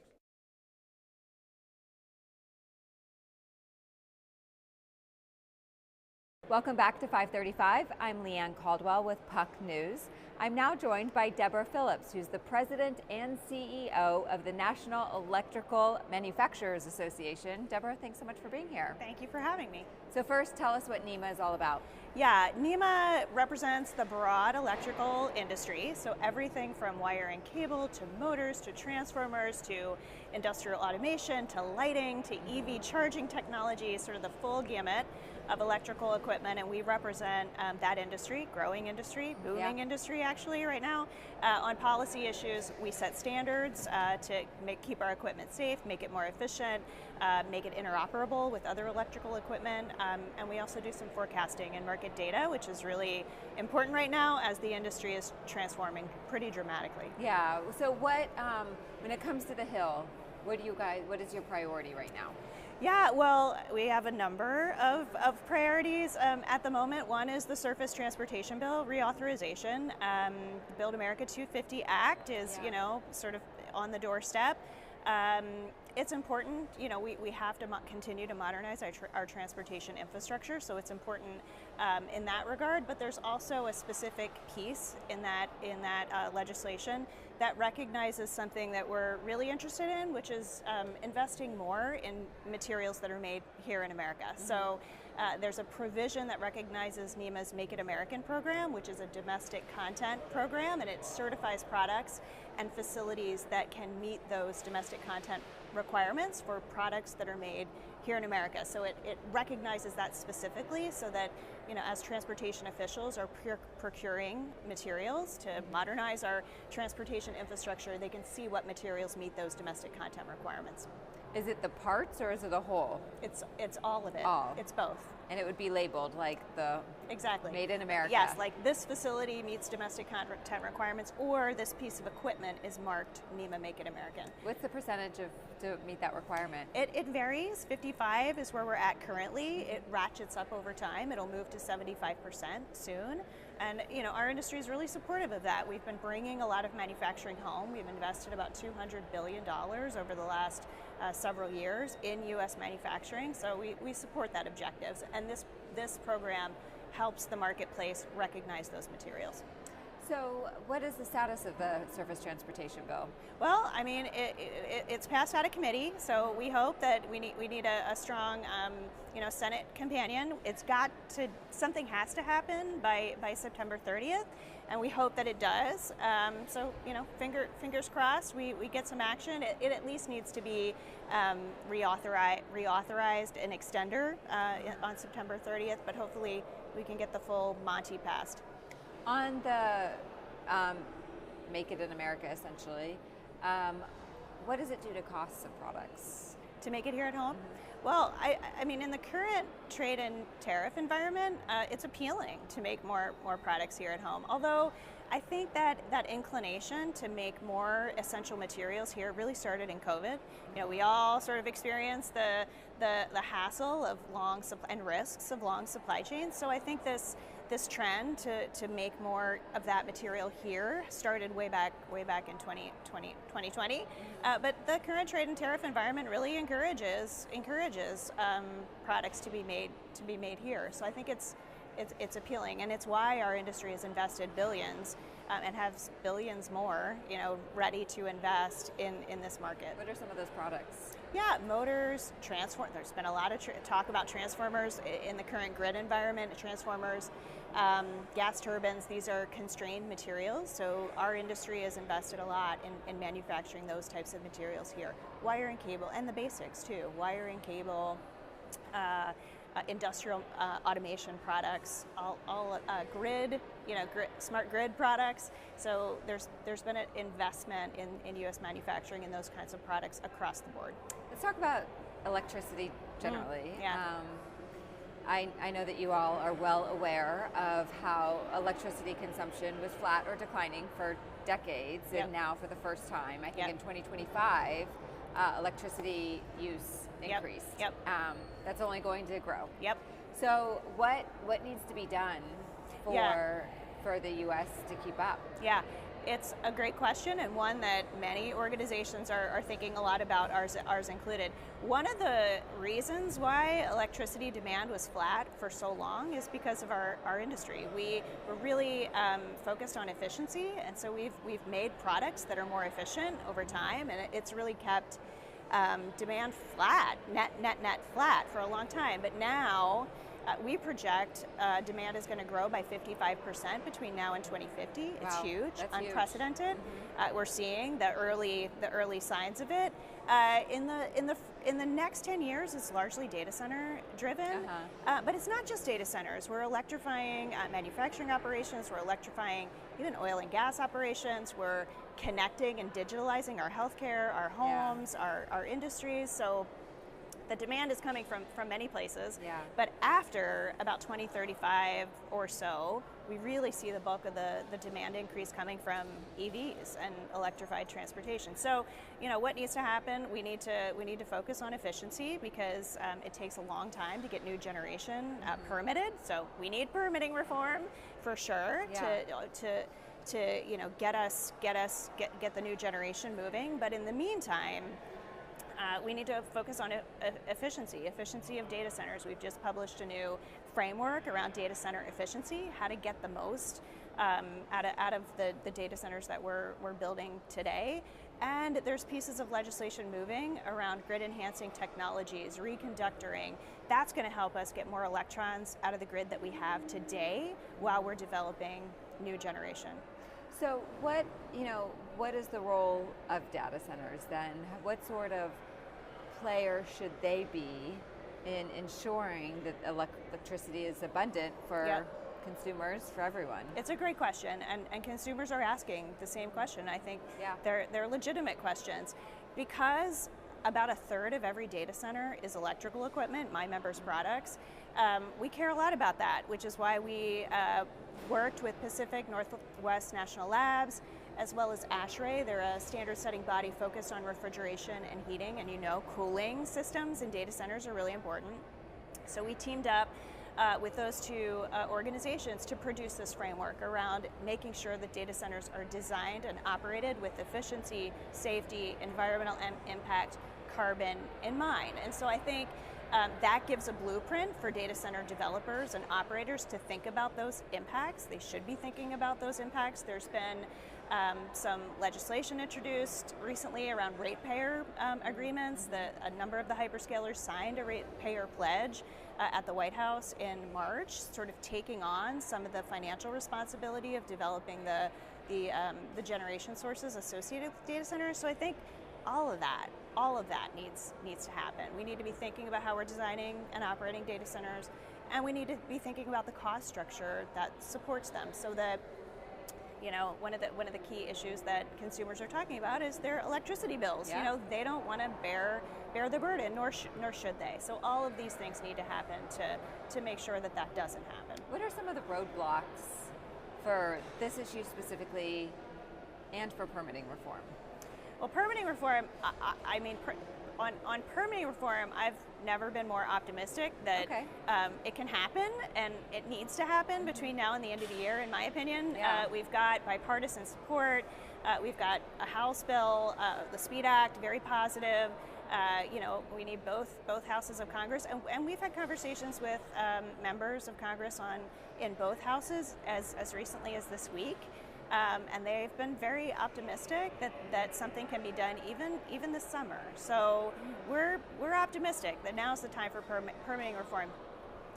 Welcome back to 535. I'm Leanne Caldwell with Puck News. I'm now joined by Deborah Phillips, who's the president and CEO of the National Electrical Manufacturers Association. Deborah, thanks so much for being here. Thank you for having me. So first, tell us what NEMA is all about. Yeah, NEMA represents the broad electrical industry, so everything from wire and cable to motors to transformers to industrial automation to lighting to EV charging technology, sort of the full gamut of electrical equipment, and we represent that industry, growing industry, booming industry actually right now. On policy issues, we set standards to keep our equipment safe, make it more efficient, make it interoperable with other electrical equipment, and we also do some forecasting and market data, which is really important right now as the industry is transforming pretty dramatically. Yeah, so what, when it comes to the Hill, what is your priority right now? Yeah, well, we have a number of priorities at the moment. One is the Surface Transportation Bill reauthorization. The Build America 250 Act is, you know, sort of on the doorstep. It's important, you know, we have to continue to modernize our transportation infrastructure, so it's important in that regard, but there's also a specific piece in that legislation that recognizes something that we're really interested in, which is investing more in materials that are made here in America. Mm-hmm. So there's a provision that recognizes NEMA's Make It American program, which is a domestic content program, and it certifies products and facilities that can meet those domestic content requirements for products that are made here in America. So it recognizes that specifically so that, you know, as transportation officials are procuring materials to modernize our transportation infrastructure, they can see what materials meet those domestic content requirements. Is it the parts or is it the whole? It's all of it. All. It's both. And it would be labeled like the exactly made in America. Yes, like this facility meets domestic content requirements, or this piece of equipment is marked NEMA Make It American. What's the percentage to meet that requirement? It varies. 55 is where we're at currently. It ratchets up over time. It'll move to 75% soon. And our industry is really supportive of that. We've been bringing a lot of manufacturing home. We've invested about $200 billion over the last several years in U.S. manufacturing. So we support that objectives. And this program helps the marketplace recognize those materials. So what is the status of the surface transportation bill? Well, I mean, it's passed out of committee, so we hope that we need a strong, Senate companion. Something has to happen by September 30th, and we hope that it does. So, fingers crossed, we get some action. It at least needs to be reauthorized an extender on September 30th, but hopefully we can get the full Monty passed. On the Make It in America, essentially, what does it do to costs of products? To make it here at home? Well, I mean, in the current trade and tariff environment, it's appealing to make more products here at home. Although I think that inclination to make more essential materials here really started in COVID. We all sort of experienced the hassle of and risks of long supply chains. So I think this trend to make more of that material here started way back in 2020. But the current trade and tariff environment really encourages products to be made here. So I think it's appealing, and it's why our industry has invested billions and has billions more, ready to invest in this market. What are some of those products? Yeah, motors, there's been a lot of talk about transformers in the current grid environment. Transformers, gas turbines, these are constrained materials, so our industry has invested a lot in manufacturing those types of materials here. Wire and cable, and the basics too, wire and cable, industrial automation products, all grid, smart grid products. So there's been an investment in U.S. manufacturing in those kinds of products across the board. Let's talk about electricity generally. Yeah. I know that you all are well aware of how electricity consumption was flat or declining for decades, and now for the first time, I think in 2025, electricity use increased. Yep. That's only going to grow. Yep. So what needs to be done for the U.S. to keep up? Yeah. It's a great question, and one that many organizations are thinking a lot about, ours included. One of the reasons why electricity demand was flat for so long is because of our industry. We're really focused on efficiency, and so we've made products that are more efficient over time, and it's really kept demand flat, net flat for a long time. But now we project demand is going to grow by 55% between now and 2050. Wow, it's huge, unprecedented. Huge. Mm-hmm. We're seeing the early signs of it. In the next 10 years, it's largely data center driven, but it's not just data centers. We're electrifying manufacturing operations. We're electrifying even oil and gas operations. We're connecting and digitalizing our healthcare, our homes, our industries. So the demand is coming from many places, but after about 2035 or so, we really see the bulk of the demand increase coming from EVs and electrified transportation. So, what needs to happen? We need to focus on efficiency because it takes a long time to get new generation permitted. So we need permitting reform for sure to get the new generation moving. But in the meantime, we need to focus on efficiency of data centers. We've just published a new framework around data center efficiency, how to get the most out of the data centers that we're building today. And there's pieces of legislation moving around grid enhancing technologies, reconductoring. That's going to help us get more electrons out of the grid that we have today while we're developing new generation. So what is the role of data centers then? What sort of player should they be in ensuring that electricity is abundant for consumers, for everyone? It's a great question, and consumers are asking the same question. I think they're legitimate questions because about a third of every data center is electrical equipment, my members' products. We care a lot about that, which is why we worked with Pacific Northwest National Labs, as well as ASHRAE. They're a standard-setting body focused on refrigeration and heating, and cooling systems in data centers are really important. So we teamed up with those two organizations to produce this framework around making sure that data centers are designed and operated with efficiency, safety, environmental impact, carbon in mind. And so I think that gives a blueprint for data center developers and operators to think about those impacts. They should be thinking about those impacts. There's been some legislation introduced recently around ratepayer agreements. A number of the hyperscalers signed a ratepayer pledge at the White House in March, sort of taking on some of the financial responsibility of developing the generation sources associated with data centers. So I think all of that needs to happen. We need to be thinking about how we're designing and operating data centers, and we need to be thinking about the cost structure that supports them, so that one of the key issues that consumers are talking about is their electricity bills. Yeah. They don't want to bear the burden, nor should they. So all of these things need to happen to make sure that doesn't happen. What are some of the roadblocks for this issue specifically, and for permitting reform? Well, permitting reform, on permitting reform, I've never been more optimistic that it can happen, and it needs to happen between now and the end of the year, in my opinion. Yeah. We've got bipartisan support. We've got a House bill, the SPEED Act, very positive. We need both houses of Congress, and we've had conversations with members of Congress in both houses as recently as this week. And they've been very optimistic that something can be done even this summer. So we're optimistic that now's the time for permitting reform.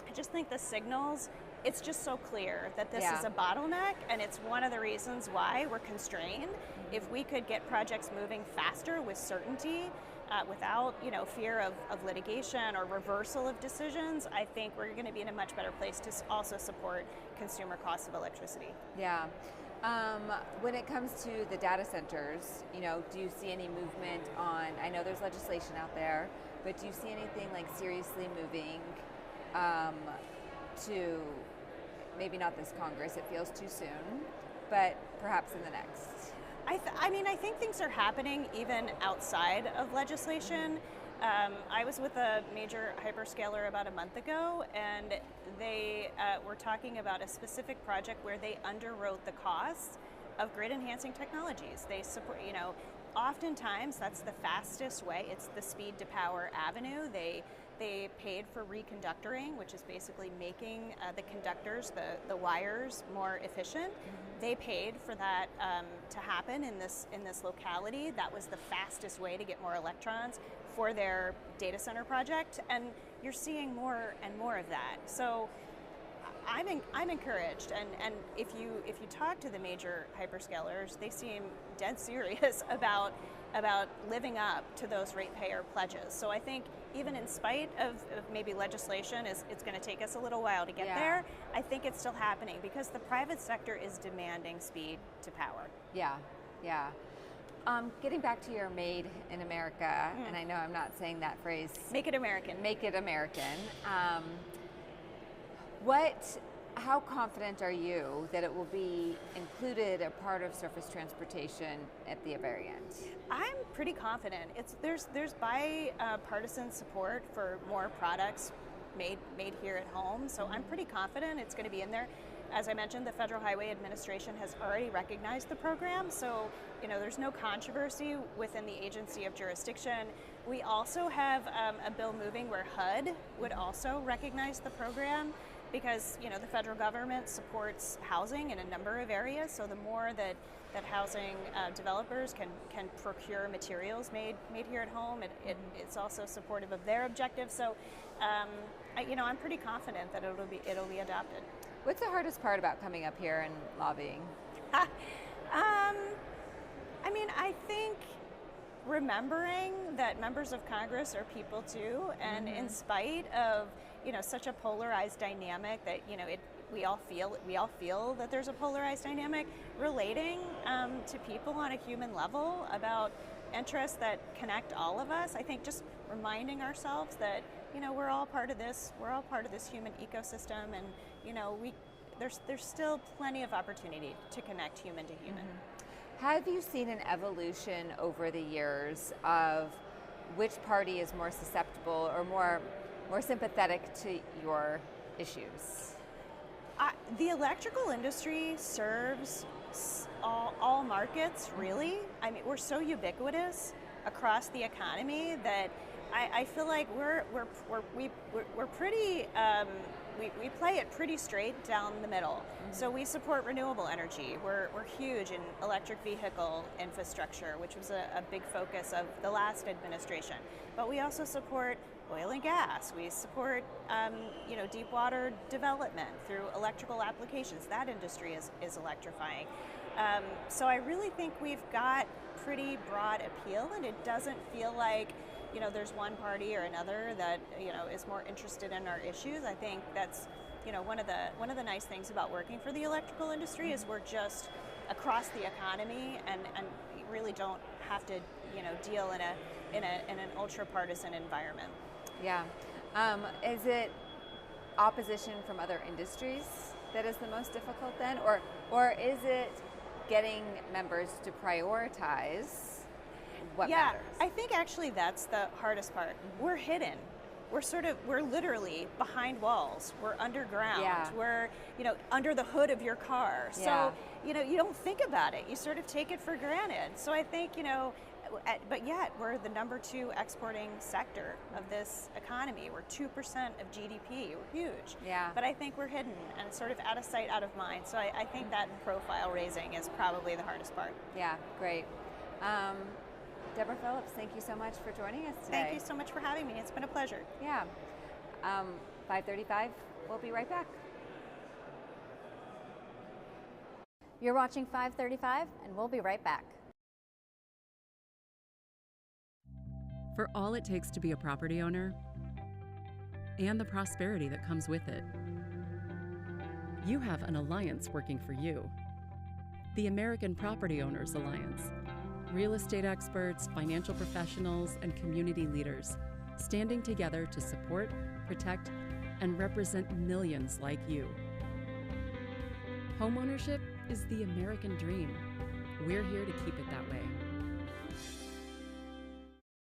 I just think the signals, it's just so clear that this is a bottleneck, and it's one of the reasons why we're constrained. If we could get projects moving faster with certainty, without fear of litigation or reversal of decisions, I think we're going to be in a much better place to also support consumer costs of electricity. Yeah. When it comes to the data centers, do you see any movement on, I know there's legislation out there, but do you see anything like seriously moving to, maybe not this Congress, it feels too soon, but perhaps in the next? I think things are happening even outside of legislation. I was with a major hyperscaler about a month ago, and they were talking about a specific project where they underwrote the costs of grid enhancing technologies. They support, oftentimes that's the fastest way. It's the speed to power avenue. They paid for reconductoring, which is basically making the conductors, the wires, more efficient. They paid for that to happen in this locality. That was the fastest way to get more electrons for their data center project, and you're seeing more and more of that. So I'm encouraged, and if you talk to the major hyperscalers, they seem dead serious about living up to those ratepayer pledges. So I think even in spite of maybe legislation, it's going to take us a little while to get there, I think it's still happening because the private sector is demanding speed to power. Yeah. Getting back to your Made in America, and I know I'm not saying that phrase. Make it American. Make it American. How confident are you that it will be included a part of surface transportation at the very end? I'm pretty confident. There's bipartisan support for more products made here at home, so I'm pretty confident it's going to be in there. As I mentioned, the Federal Highway Administration has already recognized the program, so there's no controversy within the agency of jurisdiction. We also have a bill moving where HUD would also recognize the program, because the federal government supports housing in a number of areas. So the more that housing developers can procure materials made here at home, it's also supportive of their objectives. So I'm pretty confident that it'll be adopted. What's the hardest part about coming up here and lobbying? I think remembering that members of Congress are people too, and in spite of such a polarized dynamic that we all feel that there's a polarized dynamic, relating to people on a human level about interests that connect all of us. I think just reminding ourselves that, you know, we're all part of this human ecosystem, and, you know, there's still plenty of opportunity to connect human to human. Have you seen an evolution over the years of which party is more susceptible or more sympathetic to your issues? The electrical industry serves all markets, really. I mean, we're so ubiquitous across the economy that I feel like we're pretty we play it pretty straight down the middle. So we support renewable energy. We're huge in electric vehicle infrastructure, which was a big focus of the last administration. But we also support oil and gas. We support you know, deep water development through electrical applications. That industry is electrifying. So I really think we've got pretty broad appeal, and it doesn't feel like, you know, there's one party or another that, you know, is more interested in our issues. I think that's, you know, one of the nice things about working for the electrical industry is we're just across the economy, and you really don't have to, you know, deal in an ultra partisan environment. Yeah. Is it opposition from other industries that is the most difficult then, or is it getting members to prioritize what matters? I think actually that's the hardest part. We're hidden. We're literally behind walls. We're underground. Yeah. We're, you know, under the hood of your car. Yeah. So, you know, you don't think about it. You sort of take it for granted. So I think, you know, but yet we're the #2 exporting sector of this economy. We're 2% of GDP. We're huge. Yeah. But I think we're hidden and sort of out of sight, out of mind. So I think that profile raising is probably the hardest part. Yeah, great. Deborah Phillips, thank you so much for joining us today. Thank you so much for having me. It's been a pleasure. Yeah. 5:35, we'll be right back. You're watching 535, and we'll be right back. For all it takes to be a property owner and the prosperity that comes with it, you have an alliance working for you. The American Property Owners Alliance. Real estate experts, financial professionals, and community leaders standing together to support, protect, and represent millions like you. Homeownership is the American dream. We're here to keep it that way.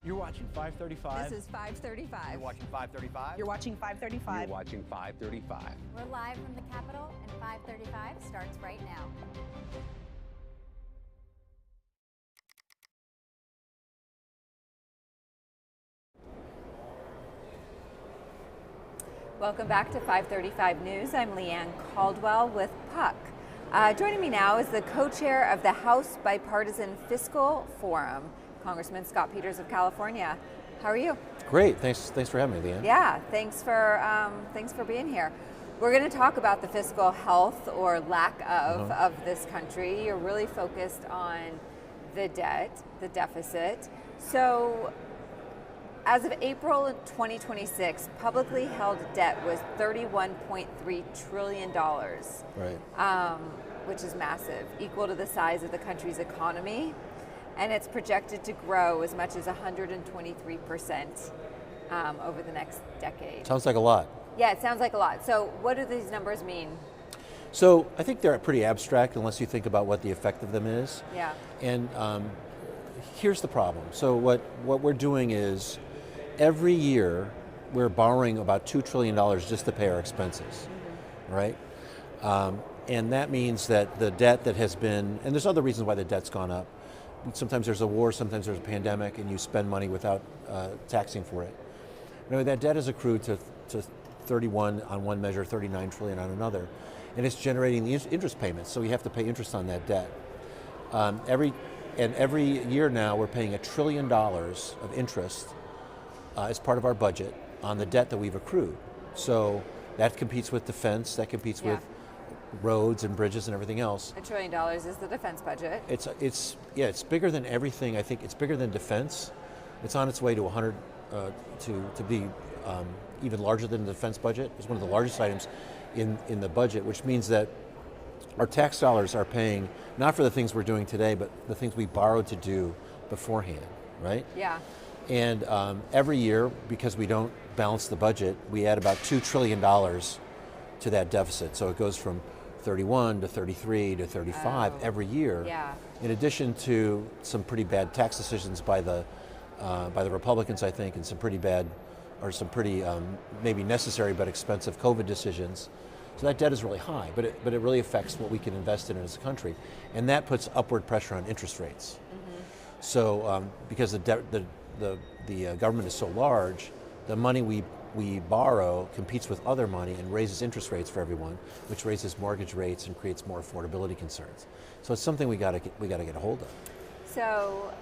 You're watching 535. This is 535. You're watching 535. You're watching 535. You're watching 535. We're live from the Capitol, and 535 starts right now. Welcome back to 535 News. I'm Leanne Caldwell with Puck. Joining me now is the co-chair of the House Bipartisan Fiscal Forum, Congressman Scott Peters of California. How are you? Great. Thanks for having me, Leanne. Yeah, thanks for being here. We're going to talk about the fiscal health or lack of this country. You're really focused on the debt, the deficit. So, as of April 2026, publicly held debt was $31.3 trillion, right? Which is massive, equal to the size of the country's economy, and it's projected to grow as much as 123% over the next decade. Sounds like a lot. Yeah, it sounds like a lot. So what do these numbers mean? So I think they're pretty abstract unless you think about what the effect of them is. Yeah. And here's the problem. So what we're doing is every year we're borrowing about $2 trillion just to pay our expenses, right? And that means that the debt that has been, and there's other reasons why the debt's gone up. Sometimes there's a war, sometimes there's a pandemic, and you spend money without taxing for it. Anyway, that debt has accrued to 31 on one measure, 39 trillion on another, and it's generating the interest payments. So you have to pay interest on that debt. Every year now, we're paying $1 trillion of interest as part of our budget on the debt that we've accrued. So that competes with defense, that competes with roads and bridges and everything else. $1 trillion is the defense budget. It's bigger than everything. I think it's bigger than defense. It's on its way to 100 to be even larger than the defense budget. It's one of the largest items in the budget, which means that our tax dollars are paying not for the things we're doing today, but the things we borrowed to do beforehand. right? Yeah. And every year, because we don't balance the budget, we add about $2 trillion to that deficit. So it goes from 31 to 33 to 35 every year. Yeah. In addition to some pretty bad tax decisions by the Republicans, I think, and some pretty bad, or some pretty maybe necessary but expensive COVID decisions. So that debt is really high, but it really affects what we can invest in as a country, and that puts upward pressure on interest rates. So because the government is so large, the money we borrow competes with other money and raises interest rates for everyone, which raises mortgage rates and creates more affordability concerns. So it's something we got to get a hold of. So,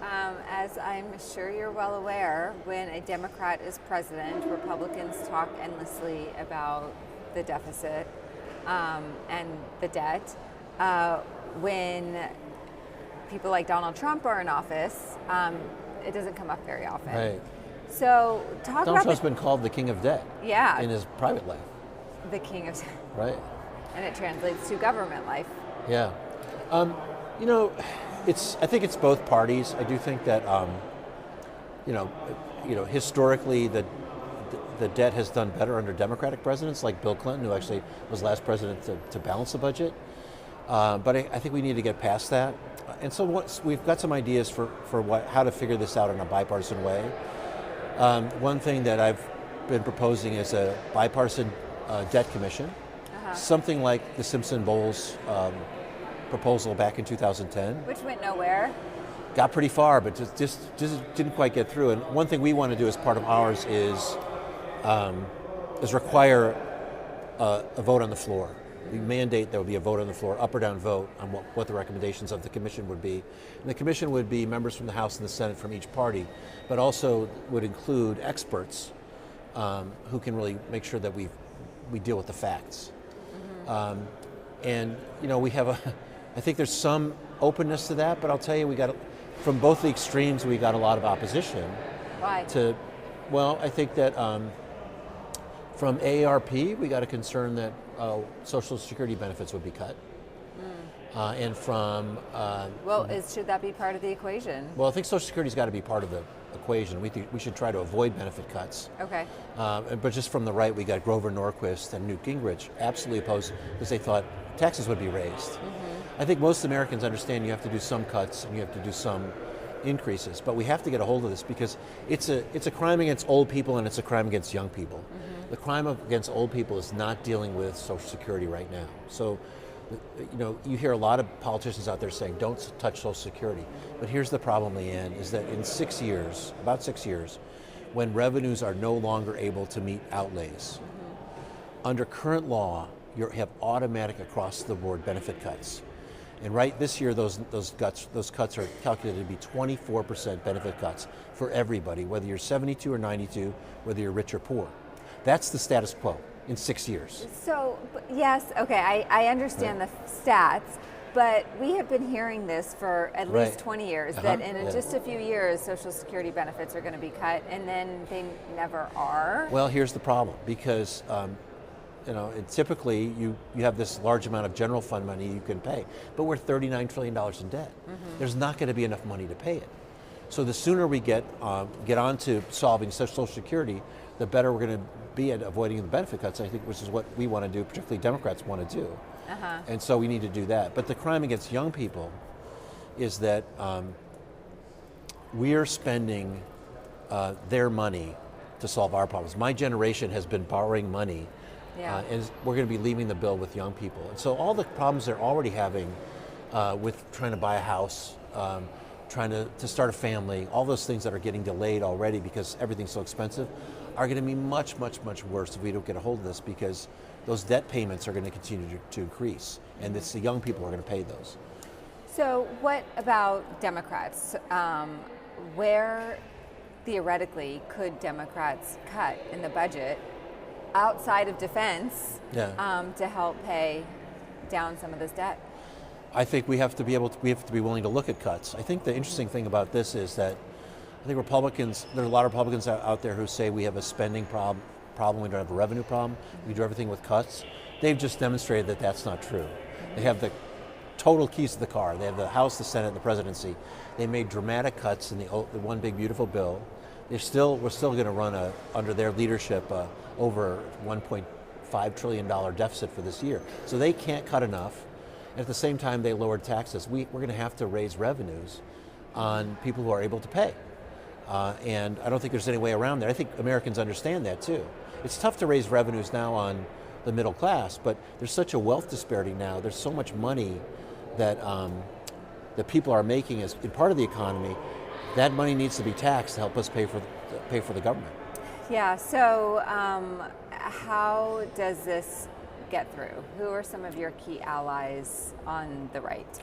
as I'm sure you're well aware, when a Democrat is president, Republicans talk endlessly about the deficit and the debt. When people like Donald Trump are in office, it doesn't come up very often. Right. So, talk Donald about Trump's been called the king of debt. Yeah. In his private life. The king of debt. Right. And it translates to government life. Yeah. You know, I think it's both parties. I do think that, historically the debt has done better under Democratic presidents like Bill Clinton, who actually was last president to balance the budget. But I think we need to get past that. And so we've got some ideas for how to figure this out in a bipartisan way. One thing that I've been proposing is a bipartisan debt commission, something like the Simpson-Bowles proposal back in 2010. Which went nowhere. Got pretty far, but just didn't quite get through. And one thing we want to do as part of ours is require a vote on the floor. We mandate there will be a vote on the floor, up or down vote, on what the recommendations of the commission would be. And the commission would be members from the House and the Senate from each party, but also would include experts who can really make sure that we deal with the facts. And we have I think there's some openness to that, but I'll tell you, from both the extremes, we got a lot of opposition. Why? I think that from AARP, we got a concern that Social Security benefits would be cut. And from... should that be part of the equation? Well, I think Social Security's got to be part of the equation. We should try to avoid benefit cuts. Okay. But just from the right, we got Grover Norquist and Newt Gingrich absolutely opposed because they thought taxes would be raised. I think most Americans understand you have to do some cuts and you have to do some increases, but we have to get a hold of this because it's a crime against old people and it's a crime against young people. The crime against old people is not dealing with Social Security right now. So, you hear a lot of politicians out there saying, don't touch Social Security. But here's the problem, Leanne, is that in about 6 years, when revenues are no longer able to meet outlays, under current law, you have automatic across-the-board benefit cuts. And right this year, those cuts are calculated to be 24% benefit cuts for everybody, whether you're 72 or 92, whether you're rich or poor. That's the status quo in 6 years. So, yes, okay, I understand the stats, but we have been hearing this for at least 20 years, that in just a few years, Social Security benefits are going to be cut, and then they never are. Well, here's the problem, because typically you have this large amount of general fund money you can pay, but we're $39 trillion in debt. There's not going to be enough money to pay it. So the sooner we get on to solving Social Security, the better we're going to be at avoiding the benefit cuts, I think, which is what we want to do, particularly Democrats want to do. And so we need to do that. But the crime against young people is that we're spending their money to solve our problems. My generation has been borrowing money, and we're going to be leaving the bill with young people. And so all the problems they're already having with trying to buy a house, trying to start a family, all those things that are getting delayed already because everything's so expensive, are going to be much, much, much worse if we don't get a hold of this, because those debt payments are going to continue to increase, and it's the young people who are going to pay those. So what about Democrats? Where theoretically could Democrats cut in the budget outside of defense to help pay down some of this debt? I think we have to be willing to look at cuts. I think the interesting thing about this is that I think Republicans, there are a lot of Republicans out there who say we have a spending problem, we don't have a revenue problem, we do everything with cuts. They've just demonstrated that that's not true. They have the total keys to the car. They have the House, the Senate, the presidency. They made dramatic cuts in the one big beautiful bill. We're still going to run under their leadership over $1.5 trillion deficit for this year. So they can't cut enough. And at the same time, they lowered taxes. We're going to have to raise revenues on people who are able to pay. And I don't think there's any way around that. I think Americans understand that too. It's tough to raise revenues now on the middle class, but there's such a wealth disparity now. There's so much money that that people are making as in part of the economy. That money needs to be taxed to help us pay for the government. Yeah. So how does this get through? Who are some of your key allies on the right?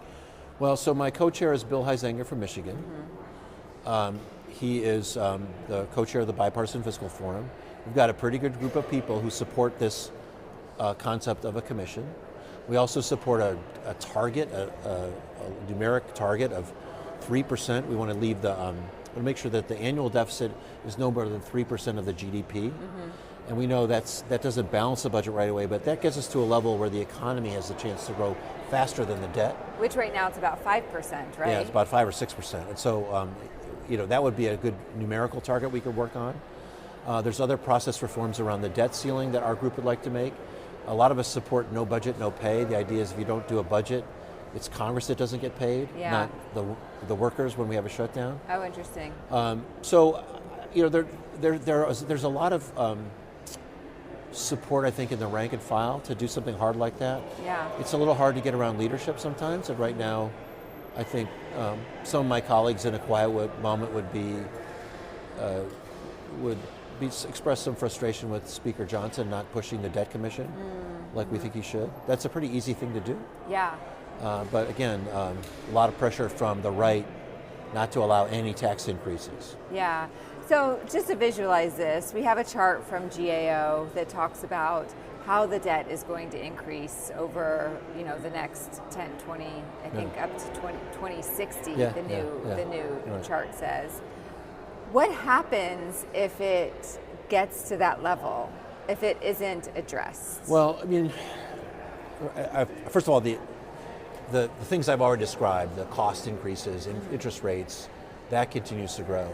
Well, so my co-chair is Bill Huizenga from Michigan. Mm-hmm. He is the co-chair of the Bipartisan Fiscal Forum. We've got a pretty good group of people who support this concept of a commission. We also support a target, a numeric target of 3%. We want to leave the, want to make sure that the annual deficit is no more than 3% of the GDP. Mm-hmm. And we know that doesn't balance the budget right away, but that gets us to a level where the economy has a chance to grow faster than the debt. Which right now it's about 5%, right? Yeah, it's about 5 or 6%. And so, that would be a good numerical target we could work on. There's other process reforms around the debt ceiling that our group would like to make. A lot of us support no budget, no pay. The idea is if you don't do a budget, it's Congress that doesn't get paid, not the workers when we have a shutdown. Oh, interesting. There's a lot of support, I think, in the rank and file to do something hard like that. Yeah. It's a little hard to get around leadership sometimes, and right now, I think some of my colleagues in a quiet moment would express some frustration with Speaker Johnson not pushing the debt commission like we think he should. That's a pretty easy thing to do. Yeah. But again, a lot of pressure from the right not to allow any tax increases. Yeah. So just to visualize this, we have a chart from GAO that talks about how the debt is going to increase over, the next 10, 20, I think up to 2060, the new chart says. What happens if it gets to that level, if it isn't addressed? Well, I mean, first of all, the things I've already described, the cost increases, interest rates, that continues to grow.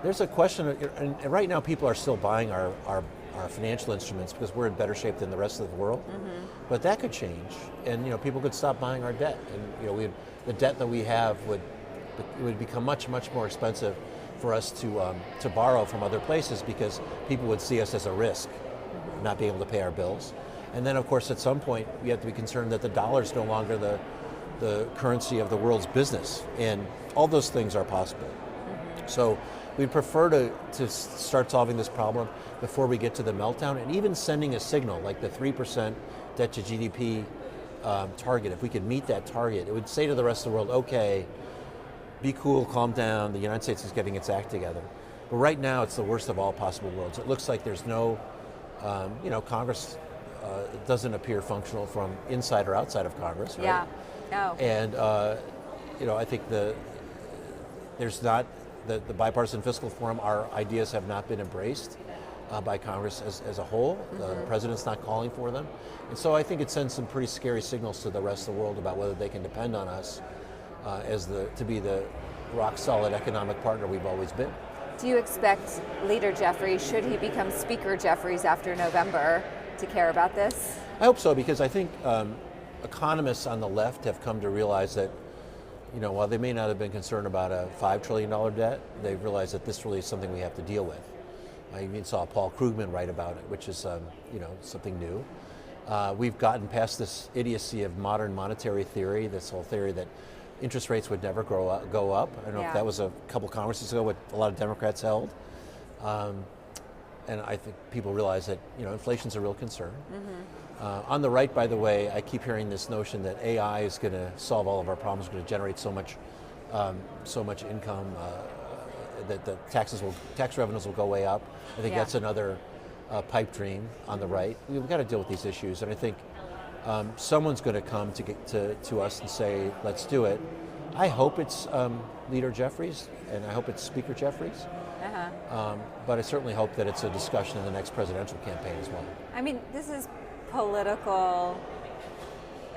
There's a question, and right now people are still buying our financial instruments because we're in better shape than the rest of the world. Mm-hmm. But that could change, and people could stop buying our debt, and the debt that we have would become much more expensive for us to borrow from other places because people would see us as a risk, not being able to pay our bills. And then, of course, at some point, we have to be concerned that the dollar is no longer the currency of the world's business, and all those things are possible. Mm-hmm. So we'd prefer to start solving this problem before we get to the meltdown, and even sending a signal like the 3% debt to GDP target. If we could meet that target, it would say to the rest of the world, okay, be cool, calm down, the United States is getting its act together. But right now, it's the worst of all possible worlds. It looks like there's no, Congress doesn't appear functional from inside or outside of Congress, right? Yeah, no. And, I think there's not, the Bipartisan Fiscal Forum, our ideas have not been embraced by Congress as a whole. Mm-hmm. The president's not calling for them. And so I think it sends some pretty scary signals to the rest of the world about whether they can depend on us to be the rock-solid economic partner we've always been. Do you expect Leader Jeffries, should he become Speaker Jeffries after November, to care about this? I hope so, because I think economists on the left have come to realize that, while they may not have been concerned about a $5 trillion debt, they've realized that this really is something we have to deal with. I even saw Paul Krugman write about it, which is, something new. We've gotten past this idiocy of modern monetary theory, this whole theory that interest rates would never go up. I don't know if that was a couple Congresses ago what a lot of Democrats held. And I think people realize that inflation's a real concern. Mm-hmm. On the right, by the way, I keep hearing this notion that AI is going to solve all of our problems, going to generate so much income that the tax revenues will go way up. I think that's another pipe dream on the right. We've got to deal with these issues, and I think someone's going to come to us and say, let's do it. I hope it's Leader Jeffries, and I hope it's Speaker Jeffries. But I certainly hope that it's a discussion in the next presidential campaign as well. I mean, this is political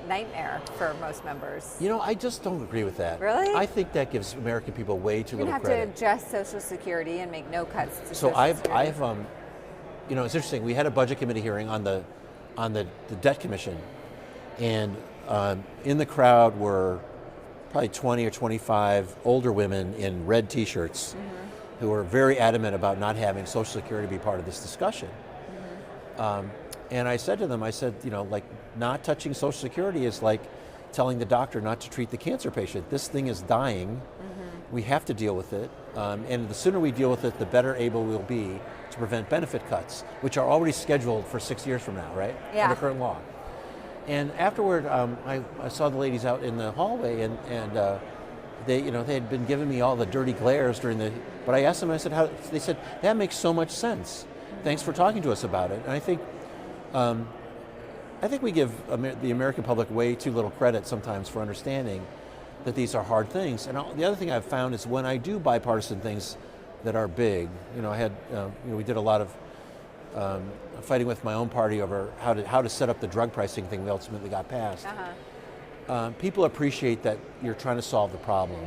nightmare for most members. You know, I just don't agree with that. Really? I think that gives American people way too You're little going to have credit. to adjust Social Security and make no cuts to So Social Security. you know, it's interesting. We had a budget committee hearing on the debt commission, and in the crowd were probably 20 or 25 older women in red T-shirts who were very adamant about not having Social Security be part of this discussion. And I said to them, I said, you know, like not touching Social Security is like telling the doctor not to treat the cancer patient. This thing is dying. We have to deal with it. And the sooner we deal with it, the better able we'll be to prevent benefit cuts, which are already scheduled for 6 years from now, right? Yeah. Under current law. And afterward, I saw the ladies out in the hallway, and they had been giving me all the dirty glares during the. But I asked them, I said, how? They said that makes so much sense. Thanks for talking to us about it. And I think we give the American public way too little credit sometimes for understanding that these are hard things. And the other thing I've found is when I do bipartisan things that are big, you know, we did a lot of fighting with my own party over how to set up the drug pricing thing we ultimately got passed. People appreciate that you're trying to solve the problem,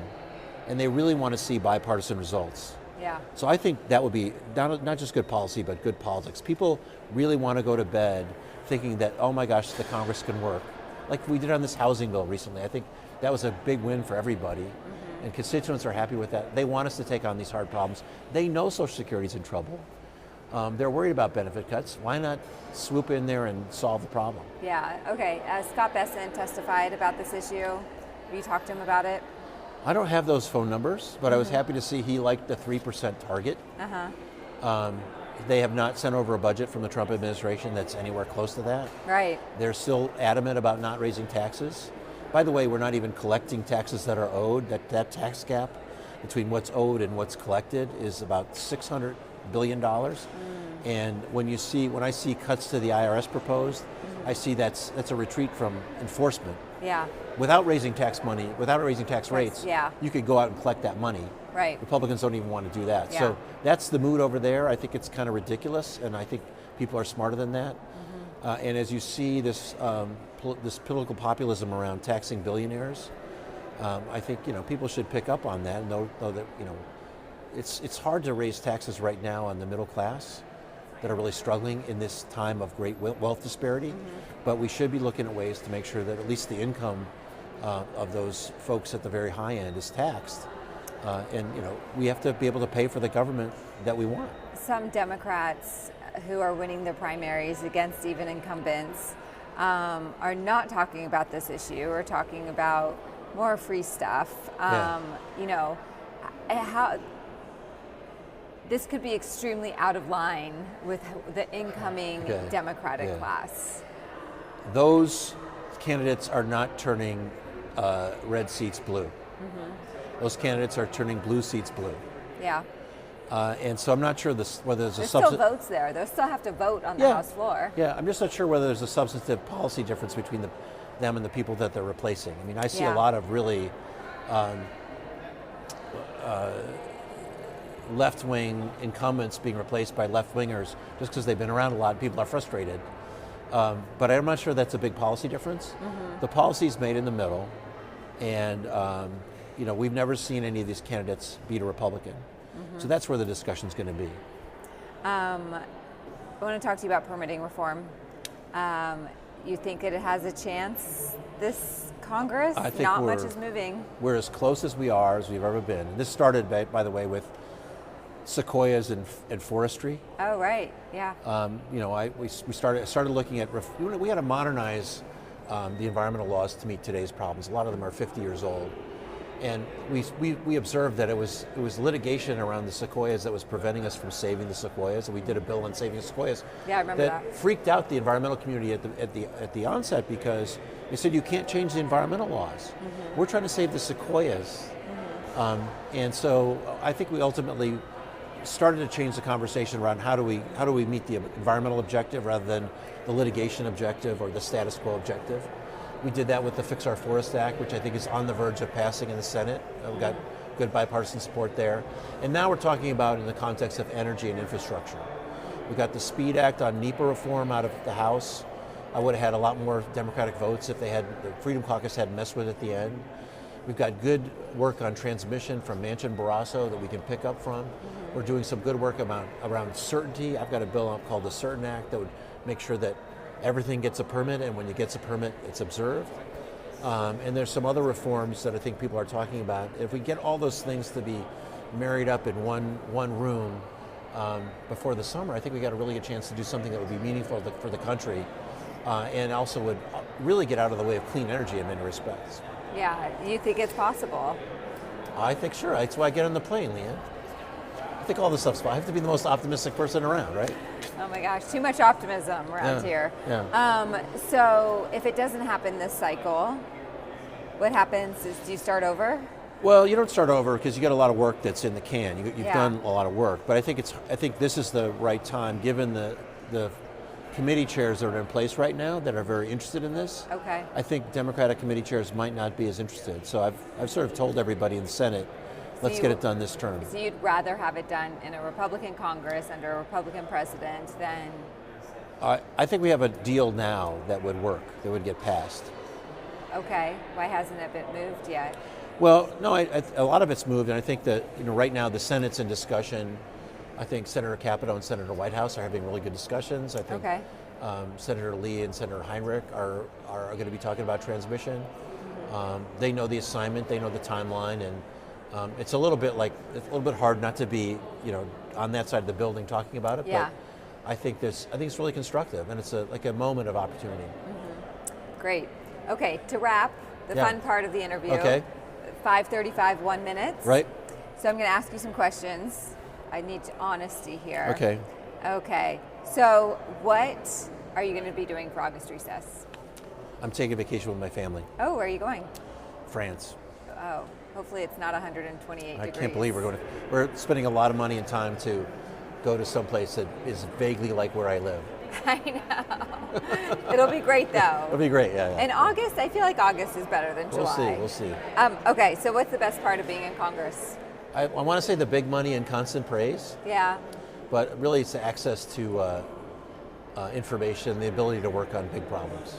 and they really want to see bipartisan results. Yeah. So I think that would be not just good policy, but good politics. People really want to go to bed thinking that, oh my gosh, the Congress can work. Like we did on this housing bill recently. I think that was a big win for everybody. And constituents are happy with that. They want us to take on these hard problems. They know Social Security's in trouble. They're worried about benefit cuts. Why not swoop in there and solve the problem? Yeah, okay. Scott Bessent testified about this issue. Have you talked to him about it? I don't have those phone numbers, but I was happy to see he liked the 3% target. They have not sent over a budget from the Trump administration that's anywhere close to that. Right. They're still adamant about not raising taxes. By the way, we're not even collecting taxes that are owed. That tax gap between what's owed and what's collected is about $600 billion. And when I see cuts to the IRS proposed, I see that's a retreat from enforcement. Yeah. Without raising tax rates, yeah. you could go out and collect that money. Right. Republicans don't even want to do that. Yeah. So that's the mood over there. I think it's kind of ridiculous, and I think people are smarter than that. And as you see this political populism around taxing billionaires, I think people should pick up on that and know that it's hard to raise taxes right now on the middle class that are really struggling in this time of great wealth disparity. But we should be looking at ways to make sure that at least the income of those folks at the very high end is taxed. And we have to be able to pay for the government that we want. Some Democrats who are winning the primaries against even incumbents are not talking about this issue or talking about more free stuff. How this could be extremely out of line with the incoming Democratic class. Those candidates are not turning red seats blue. Those candidates are turning blue seats blue. Yeah. And so I'm not sure whether there's There's still votes there. They'll still have to vote on the House floor. Yeah, I'm just not sure whether there's a substantive policy difference between them and the people that they're replacing. I mean, I see a lot of really left-wing incumbents being replaced by left-wingers just because they've been around a lot and people are frustrated. But I'm not sure that's a big policy difference. The policy's made in the middle, and we've never seen any of these candidates beat a Republican. So that's where the discussion's going to be. I want to talk to you about permitting reform. You think it has a chance this Congress? I think not much is moving. We're as close as we've ever been. And this started, by the way, with sequoias and forestry. Oh, right, yeah. We started looking at, we had to modernize the environmental laws to meet today's problems. A lot of them are 50 years old. And we observed that it was litigation around the sequoias that was preventing us from saving the sequoias, and we did a bill on saving sequoias. Yeah, I remember that. Freaked out the environmental community at the onset because they said you can't change the environmental laws. We're trying to save the sequoias, and so I think we ultimately started to change the conversation around how do we meet the environmental objective rather than the litigation objective or the status quo objective. We did that with the Fix Our Forest Act, which I think is on the verge of passing in the Senate. We got good bipartisan support there. And now we're talking about in the context of energy and infrastructure. We got the SPEED Act on NEPA reform out of the House. I would have had a lot more Democratic votes if the Freedom Caucus hadn't messed with it at the end. We've got good work on transmission from Manchin Barrasso that we can pick up from. We're doing some good work around certainty. I've got a bill up called the Certain Act that would make sure that everything gets a permit, and when it gets a permit, it's observed. And there's some other reforms that I think people are talking about. If we get all those things to be married up in one room before the summer, I think we got a really good chance to do something that would be meaningful for the country, and also would really get out of the way of clean energy in many respects. Yeah, you think it's possible? I think sure. That's why I get on the plane, Leanne. I think all this stuff's fine. I have to be the most optimistic person around, right? Oh my gosh, too much optimism around here. Yeah. So if it doesn't happen this cycle, what happens is, do you start over? Well, you don't start over because you got a lot of work that's in the can. You've done a lot of work, but I think this is the right time, given the committee chairs that are in place right now that are very interested in this. Okay. I think Democratic committee chairs might not be as interested. So I've sort of told everybody in the Senate, let's get it done this term. So you'd rather have it done in a Republican Congress under a Republican president than? I think we have a deal now that would work, that would get passed. Okay. Why hasn't it been moved yet? Well, no, a lot of it's moved, and I think that right now the Senate's in discussion. I think Senator Capito and Senator Whitehouse are having really good discussions. I think Senator Lee and Senator Heinrich are going to be talking about transmission. They know the assignment, they know the timeline, and it's a little bit hard not to be on that side of the building talking about it. Yeah. But I think it's really constructive, and it's like a moment of opportunity. Great. Okay, to wrap the fun part of the interview. Okay. 5:35, 1 minute. Right. So I'm going to ask you some questions. I need honesty here. Okay. Okay. So what are you going to be doing for August recess? I'm taking a vacation with my family. Oh, where are you going? France. Oh, hopefully it's not 128 degrees. I can't believe we're spending a lot of money and time to go to someplace that is vaguely like where I live. I know. It'll be great though. It'll be great, yeah. And August, I feel like August is better than July. We'll see. Okay, so what's the best part of being in Congress? I want to say the big money and constant praise. Yeah. But really it's access to information, the ability to work on big problems.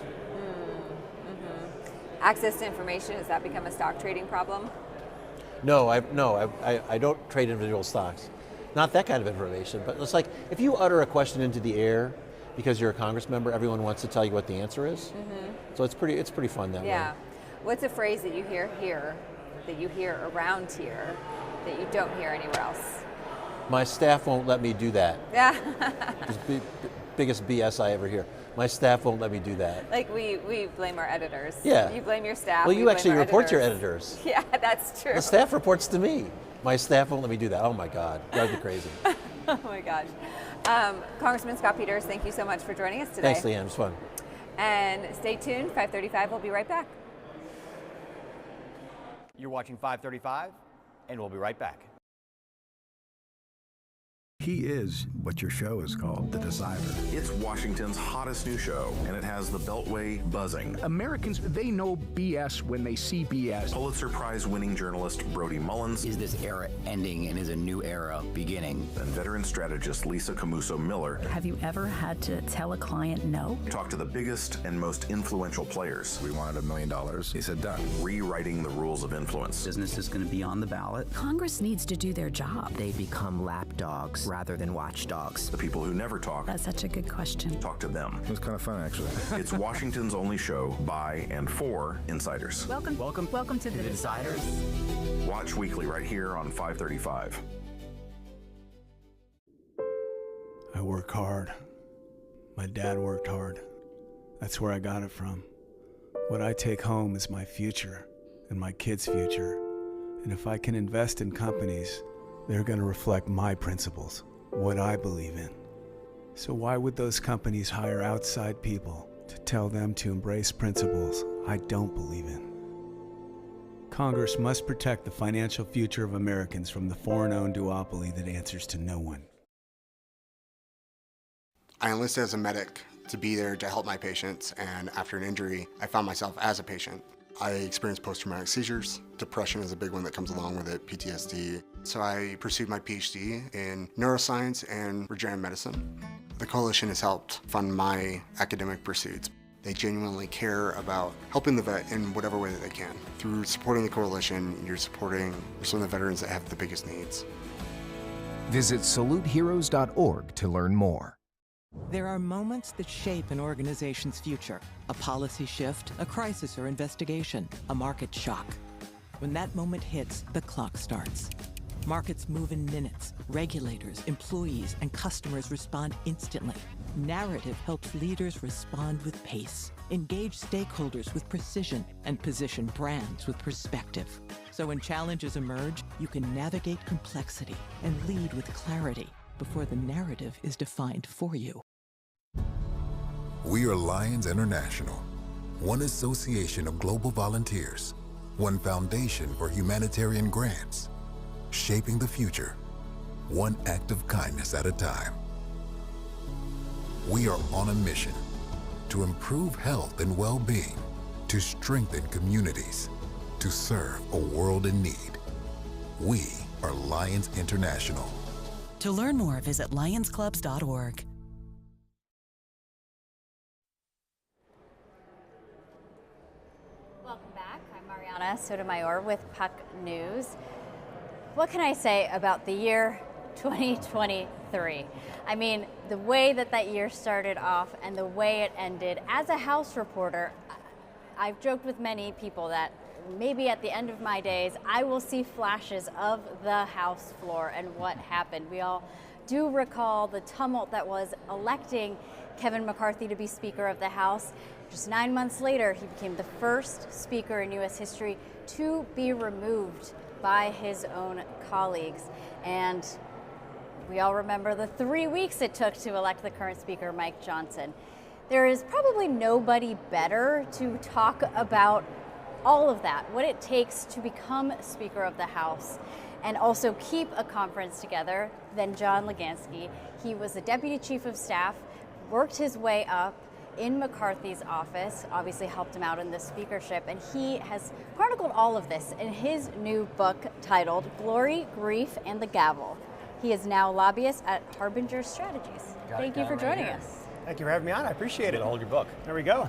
Access to information, has that become a stock trading problem? No, I don't trade individual stocks. Not that kind of information, but it's like if you utter a question into the air because you're a Congress member, everyone wants to tell you what the answer is. So it's pretty fun that way. Yeah. What's a phrase that you hear here, that you hear around here, that you don't hear anywhere else? My staff won't let me do that. Yeah. It's the biggest BS I ever hear. My staff won't let me do that. Like we blame our editors. Yeah. You blame your staff. Well, you actually report your editors. Yeah, that's true. The staff reports to me. My staff won't let me do that. Oh my God, drives me crazy. Oh my gosh. Congressman Scott Peters, thank you so much for joining us today. Thanks, Leanne, it was fun. And stay tuned, 5:35, we'll be right back. You're watching 5:35, and we'll be right back. He is what your show is called, The Decider. It's Washington's hottest new show, and it has the Beltway buzzing. Americans, they know BS when they see BS. Pulitzer Prize-winning journalist Brody Mullins. Is this era ending and is a new era beginning? And veteran strategist Lisa Camuso Miller. Have you ever had to tell a client no? Talk to the biggest and most influential players. We wanted $1 million. He said done. Rewriting the rules of influence. Business is going to be on the ballot. Congress needs to do their job. They become lapdogs rather than watchdogs. The people who never talk. That's such a good question. Talk to them. It was kind of fun, actually. It's Washington's only show by and for insiders. Welcome to the Deciders. Watch weekly right here on 535. I work hard. My dad worked hard. That's where I got it from. What I take home is my future and my kids' future. And if I can invest in companies, they're going to reflect my principles, what I believe in. So why would those companies hire outside people to tell them to embrace principles I don't believe in? Congress must protect the financial future of Americans from the foreign-owned duopoly that answers to no one. I enlisted as a medic to be there to help my patients, and after an injury, I found myself as a patient. I experienced post-traumatic seizures. Depression is a big one that comes along with it, PTSD. So I pursued my PhD in neuroscience and regenerative medicine. The coalition has helped fund my academic pursuits. They genuinely care about helping the vet in whatever way that they can. Through supporting the coalition, you're supporting some of the veterans that have the biggest needs. Visit saluteheroes.org to learn more. There are moments that shape an organization's future. A policy shift, a crisis or investigation, a market shock. When that moment hits, the clock starts. Markets move in minutes. Regulators, employees, and customers respond instantly. Narrative helps leaders respond with pace, engage stakeholders with precision, and position brands with perspective. So when challenges emerge, you can navigate complexity and lead with clarity before the narrative is defined for you. We are Lions International, one association of global volunteers, one foundation for humanitarian grants, shaping the future, one act of kindness at a time. We are on a mission to improve health and well-being, to strengthen communities, to serve a world in need. We are Lions International. To learn more, visit lionsclubs.org. Welcome back. I'm Mariana Sotomayor with Puck News. What can I say about the year 2023? I mean, the way that year started off and the way it ended. As a House reporter, I've joked with many people that maybe at the end of my days, I will see flashes of the House floor and what happened. We all do recall the tumult that was electing Kevin McCarthy to be Speaker of the House. Just 9 months later, he became the first Speaker in U.S. history to be removed by his own colleagues. And we all remember the 3 weeks it took to elect the current Speaker, Mike Johnson. There is probably nobody better to talk about all of that, what it takes to become Speaker of the House and also keep a conference together than John Legansky. He was the Deputy Chief of Staff, worked his way up in McCarthy's office, obviously helped him out in the speakership, and he has chronicled all of this in his new book titled Glory, Grief, and the Gavel. He is now a lobbyist at Harbinger Strategies. Thank you for joining us. Thank you for having me on. I appreciate it. Hold your book. There we go.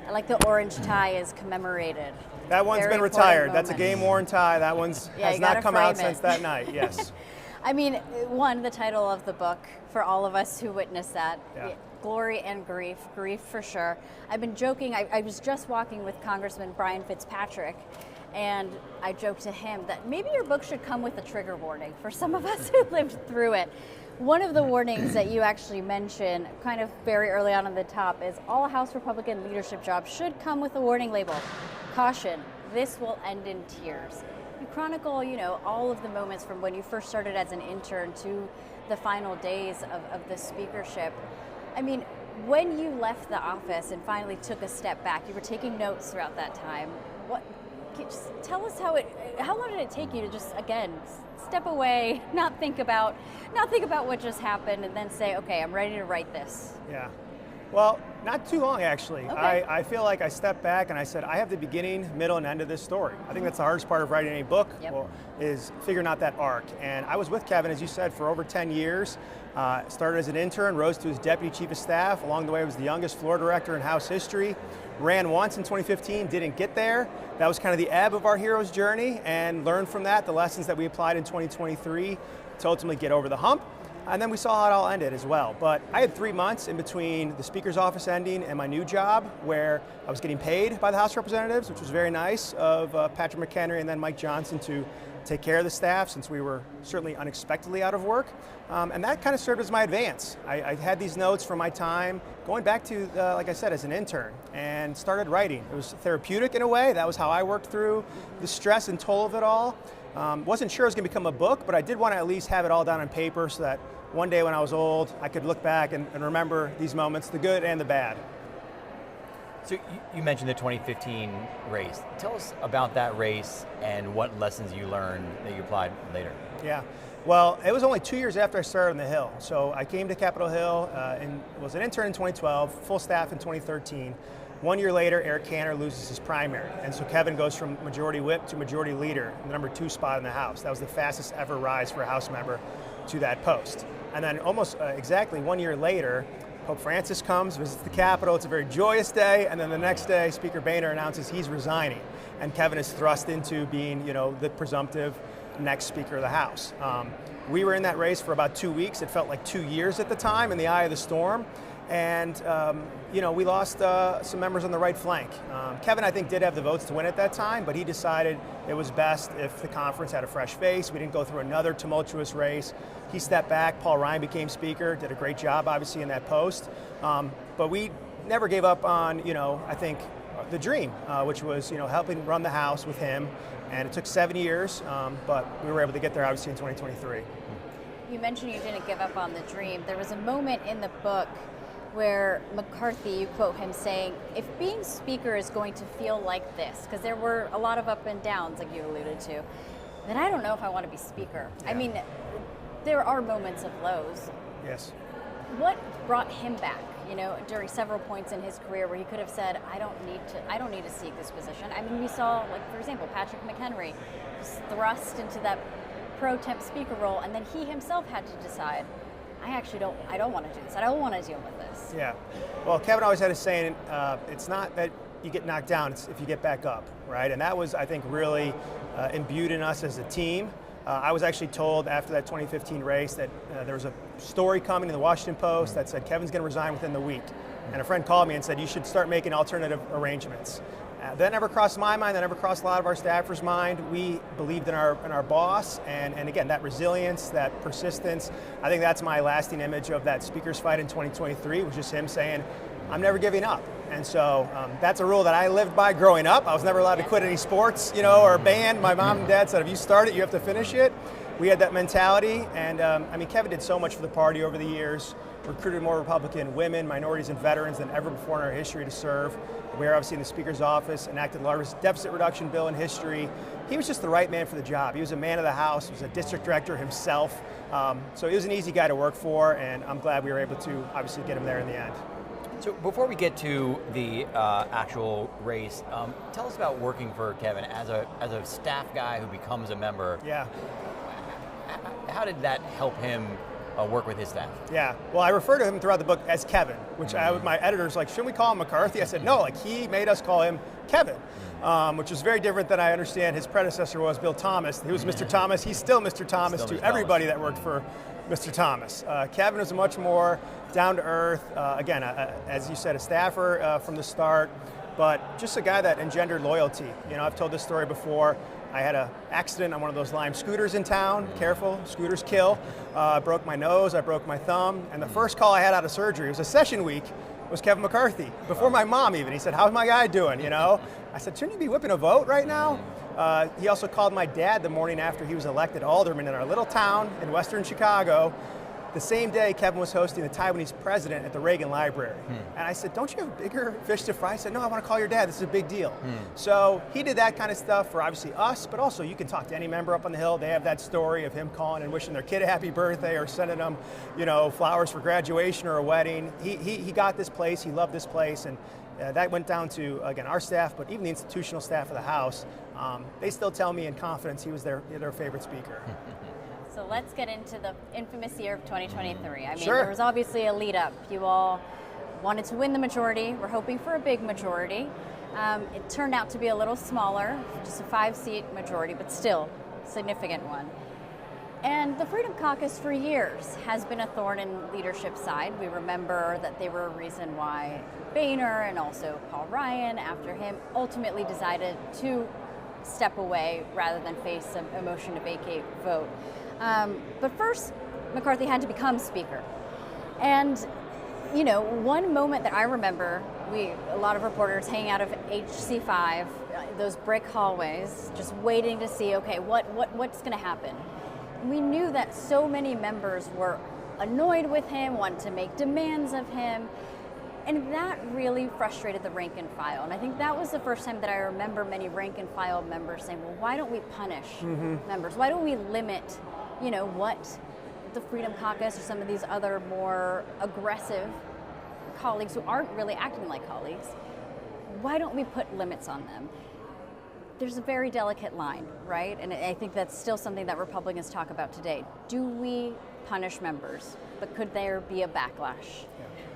I like the orange tie is commemorated. That one's Very been retired. important That's a moment. game-worn tie. That one's Yeah, has you not gotta come out frame it. since that night. Yes. I mean, one, the title of the book, for all of us who witnessed that, Yeah. Glory and Grief, grief for sure. I've been joking, I was just walking with Congressman Brian Fitzpatrick, and I joked to him that maybe your book should come with a trigger warning for some of us who lived through it. One of the warnings that you actually mention kind of very early on the top is all House Republican leadership jobs should come with a warning label. Caution, this will end in tears. You chronicle, all of the moments from when you first started as an intern to the final days of the speakership. I mean, when you left the office and finally took a step back, you were taking notes throughout that time. Just tell us how long did it take you to just, again, step away, not think about what just happened, and then say, okay, I'm ready to write this? Yeah. Well, not too long, actually. Okay. I feel like I stepped back and I said, I have the beginning, middle, and end of this story. I think that's the hardest part of writing any book, is figuring out that arc. And I was with Kevin, as you said, for over 10 years. Started as an intern, rose to his Deputy Chief of Staff. Along the way, I was the youngest floor director in House history. Ran once in 2015, didn't get there. That was kind of the ebb of our hero's journey, and learned from that the lessons that we applied in 2023 to ultimately get over the hump. And then we saw how it all ended as well. But I had 3 months in between the Speaker's office ending and my new job, where I was getting paid by the House Representatives, which was very nice of Patrick McHenry and then Mike Johnson to take care of the staff, since we were certainly unexpectedly out of work. And that kind of served as my advance. I had these notes from my time going back to, like I said, as an intern, and started writing. It was therapeutic in a way. That was how I worked through the stress and toll of it all. Wasn't sure it was going to become a book, but I did want to at least have it all down on paper so that one day when I was old, I could look back and remember these moments, the good and the bad. So you mentioned the 2015 race. Tell us about that race and what lessons you learned that you applied later. Yeah. Well, it was only 2 years after I started on the Hill. So I came to Capitol Hill and was an intern in 2012, full staff in 2013. 1 year later, Eric Cantor loses his primary. And so Kevin goes from majority whip to majority leader, the number 2 spot in the House. That was the fastest ever rise for a House member to that post. And then almost exactly 1 year later, Pope Francis comes, visits the Capitol. It's a very joyous day, and then the next day, Speaker Boehner announces he's resigning, and Kevin is thrust into being, the presumptive next Speaker of the House. We were in that race for about 2 weeks. It felt like 2 years at the time, in the eye of the storm. And, we lost some members on the right flank. Kevin, I think, did have the votes to win at that time, but he decided it was best if the conference had a fresh face. We didn't go through another tumultuous race. He stepped back. Paul Ryan became Speaker, did a great job, obviously, in that post. But we never gave up on, I think, the dream, which was, helping run the House with him. And it took 7 years, but we were able to get there, obviously, in 2023. You mentioned you didn't give up on the dream. There was a moment in the book where McCarthy, you quote him saying, if being Speaker is going to feel like this, because there were a lot of up and downs, like you alluded to, then I don't know if I want to be Speaker. Yeah. I mean, there are moments of lows. Yes. What brought him back, during several points in his career where he could have said, I don't need to seek this position? I mean, we saw, like, for example, Patrick McHenry was thrust into that pro temp Speaker role, and then he himself had to decide, I don't want to do this. I don't want to deal with this. Yeah. Well, Kevin always had a saying, it's not that you get knocked down, it's if you get back up, right? And that was, I think, really imbued in us as a team. I was actually told after that 2015 race that there was a story coming in the Washington Post that said Kevin's going to resign within the week. And a friend called me and said, you should start making alternative arrangements. That never crossed my mind, that never crossed a lot of our staffers' mind. We believed in our boss, and again, that resilience, that persistence. I think that's my lasting image of that speaker's fight in 2023, was just him saying, I'm never giving up. And so that's a rule that I lived by growing up. I was never allowed to quit any sports, or band. My mom and dad said, if you start it, you have to finish it. We had that mentality, and Kevin did so much for the party over the years, recruited more Republican women, minorities, and veterans than ever before in our history to serve. We were obviously in the Speaker's office, enacted the largest deficit reduction bill in history. He was just the right man for the job. He was a man of the House, he was a district director himself. So he was an easy guy to work for, and I'm glad we were able to obviously get him there in the end. So before we get to the actual race, tell us about working for Kevin as a staff guy who becomes a member. Yeah. How did that help him work with his staff? Yeah, well, I refer to him throughout the book as Kevin, which my editor's like, shouldn't we call him McCarthy? I said, no, he made us call him Kevin, which is very different than I understand his predecessor was, Bill Thomas. He was Mr. Thomas. He's still Mr. Thomas to everybody that worked for Mr. Thomas. Kevin was much more down to earth. Again, as you said, a staffer from the start, but just a guy that engendered loyalty. I've told this story before. I had an accident on one of those Lime scooters in town. Careful, scooters kill. I broke my nose, I broke my thumb, and the first call I had out of surgery, it was a session week, was Kevin McCarthy. Before my mom even, he said, how's my guy doing, I said, shouldn't you be whipping a vote right now? He also called my dad the morning after he was elected alderman in our little town in western Chicago. The same day, Kevin was hosting the Taiwanese president at the Reagan Library. And I said, don't you have bigger fish to fry? He said, no, I want to call your dad. This is a big deal. So he did that kind of stuff for obviously us, but also you can talk to any member up on the Hill. They have that story of him calling and wishing their kid a happy birthday or sending them, flowers for graduation or a wedding. He got this place. He loved this place. And that went down to, again, our staff, but even the institutional staff of the House. They still tell me in confidence he was their favorite speaker. So let's get into the infamous year of 2023. I mean, Sure. There was obviously a lead up. You all wanted to win the majority. We're hoping for a big majority. It turned out to be a little smaller, just a 5-seat majority, but still a significant one. And the Freedom Caucus for years has been a thorn in leadership's side. We remember that they were a reason why Boehner and also Paul Ryan, after him, ultimately decided to step away rather than face a motion to vacate vote. But first, McCarthy had to become Speaker. And, one moment that I remember, a lot of reporters hanging out of HC5, those brick hallways, just waiting to see, okay, what's going to happen? And we knew that so many members were annoyed with him, wanted to make demands of him, and that really frustrated the rank and file. And I think that was the first time that I remember many rank and file members saying, well, why don't we punish members? Why don't we limit what the Freedom Caucus or some of these other more aggressive colleagues who aren't really acting like colleagues, why don't we put limits on them? There's a very delicate line, right? And I think that's still something that Republicans talk about today. Do we punish members, but could there be a backlash?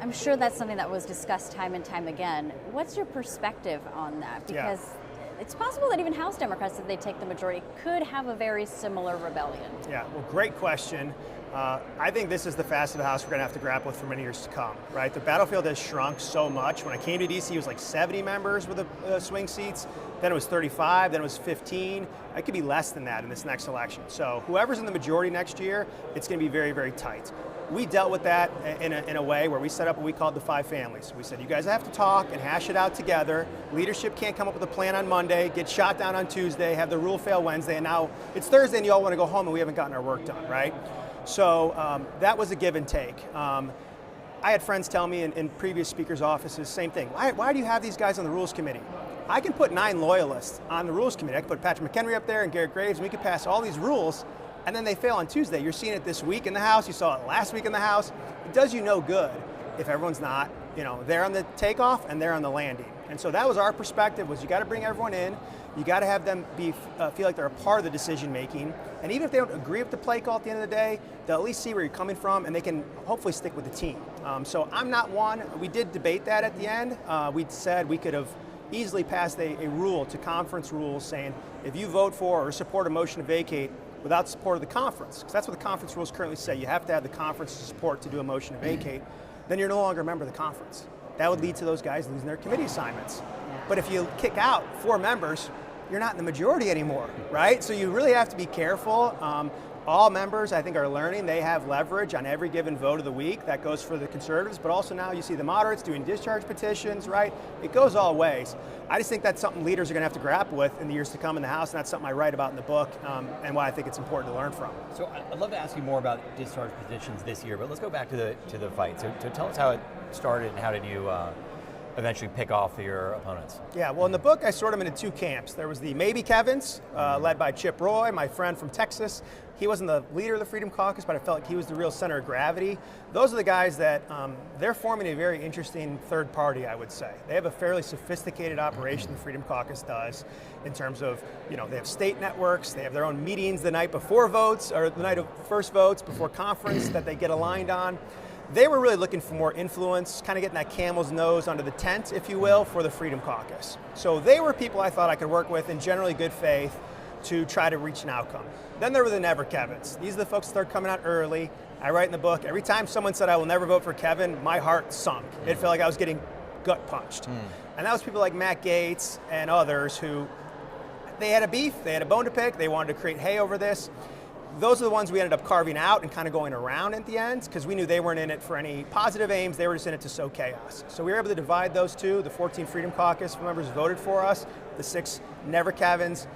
I'm sure that's something that was discussed time and time again. What's your perspective on that? Because it's possible that even House Democrats, if they take the majority, could have a very similar rebellion. Yeah, well, great question. I think this is the facet of the House we're going to have to grapple with for many years to come, right? The battlefield has shrunk so much. When I came to D.C., it was like 70 members with the swing seats. Then it was 35, then it was 15. It could be less than that in this next election. So whoever's in the majority next year, it's going to be very, very tight. We dealt with that in a way where we set up what we called the 5 families. We said, you guys have to talk and hash it out together. Leadership can't come up with a plan on Monday, get shot down on Tuesday, have the rule fail Wednesday, and now it's Thursday and you all want to go home and we haven't gotten our work done, right? So that was a give and take. I had friends tell me in previous speakers' offices, same thing. Why do you have these guys on the Rules Committee? I can put 9 loyalists on the Rules Committee. I can put Patrick McHenry up there and Garrett Graves, and we could pass all these rules, and then they fail on Tuesday. You're seeing it this week in the House. You saw it last week in the House. It does you no good if everyone's not, there on the takeoff and there on the landing. And so that was our perspective, was you got to bring everyone in. You got to have them feel like they're a part of the decision making. And even if they don't agree with the play call at the end of the day, they'll at least see where you're coming from and they can hopefully stick with the team. So I'm not one. We did debate that at the end. We said we could have easily passed a rule to conference rules saying if you vote for or support a motion to vacate without support of the conference, because that's what the conference rules currently say, you have to have the conference support to do a motion to vacate, then you're no longer a member of the conference. That would lead to those guys losing their committee assignments. But if you kick out 4 members, you're not in the majority anymore, right? So you really have to be careful. All members, I think, are learning they have leverage on every given vote of the week. That goes for the conservatives, but also now you see the moderates doing discharge petitions, right? It goes all ways. I just think that's something leaders are going to have to grapple with in the years to come in the House, and that's something I write about in the book, and why I think it's important to learn from. So I'd love to ask you more about discharge petitions this year, but let's go back to the fight. So tell us how it started and how did you eventually pick off your opponents? Yeah, well, in the book, I sort them into 2 camps. There was the Maybe Kevins, led by Chip Roy, my friend from Texas. He wasn't the leader of the Freedom Caucus, but I felt like he was the real center of gravity. Those are the guys that they're forming a very interesting third party, I would say. They have a fairly sophisticated operation, the Freedom Caucus does, in terms of, they have state networks, they have their own meetings the night before votes, or the night of first votes, before conference that they get aligned on. They were really looking for more influence, kind of getting that camel's nose under the tent, if you will, for the Freedom Caucus. So they were people I thought I could work with in generally good faith to try to reach an outcome. Then there were the Never Kevins. These are the folks that start coming out early. I write in the book, every time someone said I will never vote for Kevin, my heart sunk. It felt like I was getting gut punched. And that was people like Matt Gaetz and others who, they had a beef, they had a bone to pick, they wanted to create hay over this. Those are the ones we ended up carving out and kind of going around at the end, because we knew they weren't in it for any positive aims, they were just in it to sow chaos. So we were able to divide those two. The 14 Freedom Caucus members voted for us. The 6 Never Kevins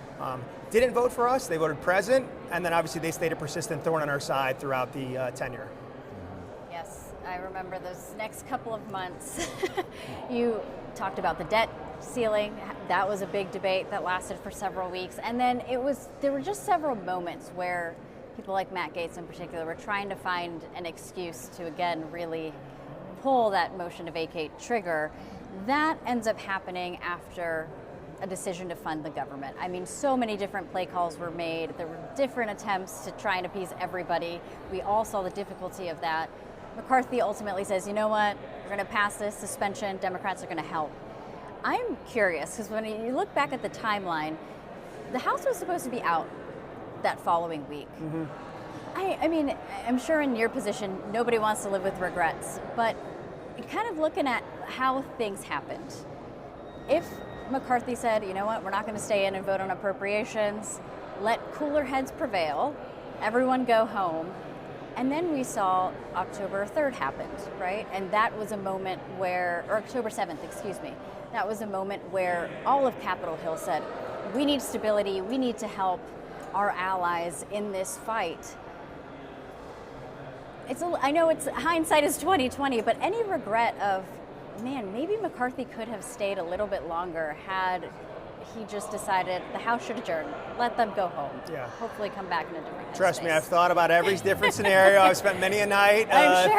didn't vote for us, they voted present, and then obviously they stayed a persistent thorn on our side throughout the tenure. Yes, I remember those next couple of months. You talked about the debt ceiling. That was a big debate that lasted for several weeks. And then there were just several moments where people like Matt Gaetz in particular were trying to find an excuse to, again, really pull that motion to vacate trigger. That ends up happening after a decision to fund the government. I mean, so many different play calls were made. There were different attempts to try and appease everybody. We all saw the difficulty of that. McCarthy ultimately says, you know what, we're going to pass this suspension. Democrats are going to help. I'm curious, because when you look back at the timeline, the House was supposed to be out that following week. I mean, I'm sure in your position, nobody wants to live with regrets, but kind of looking at how things happened. If McCarthy said, you know what, we're not going to stay in and vote on appropriations, let cooler heads prevail, everyone go home, and then we saw October 3rd happened, right? And that was a moment where, or October 7th, excuse me, that was a moment where all of Capitol Hill said, we need stability, we need to help our allies in this fight. I know it's hindsight is 20/20, but any regret of, man, maybe McCarthy could have stayed a little bit longer had he just decided the House should adjourn, let them go home, hopefully come back in a different headspace. Trust me, I've thought about every different scenario. I've spent many a night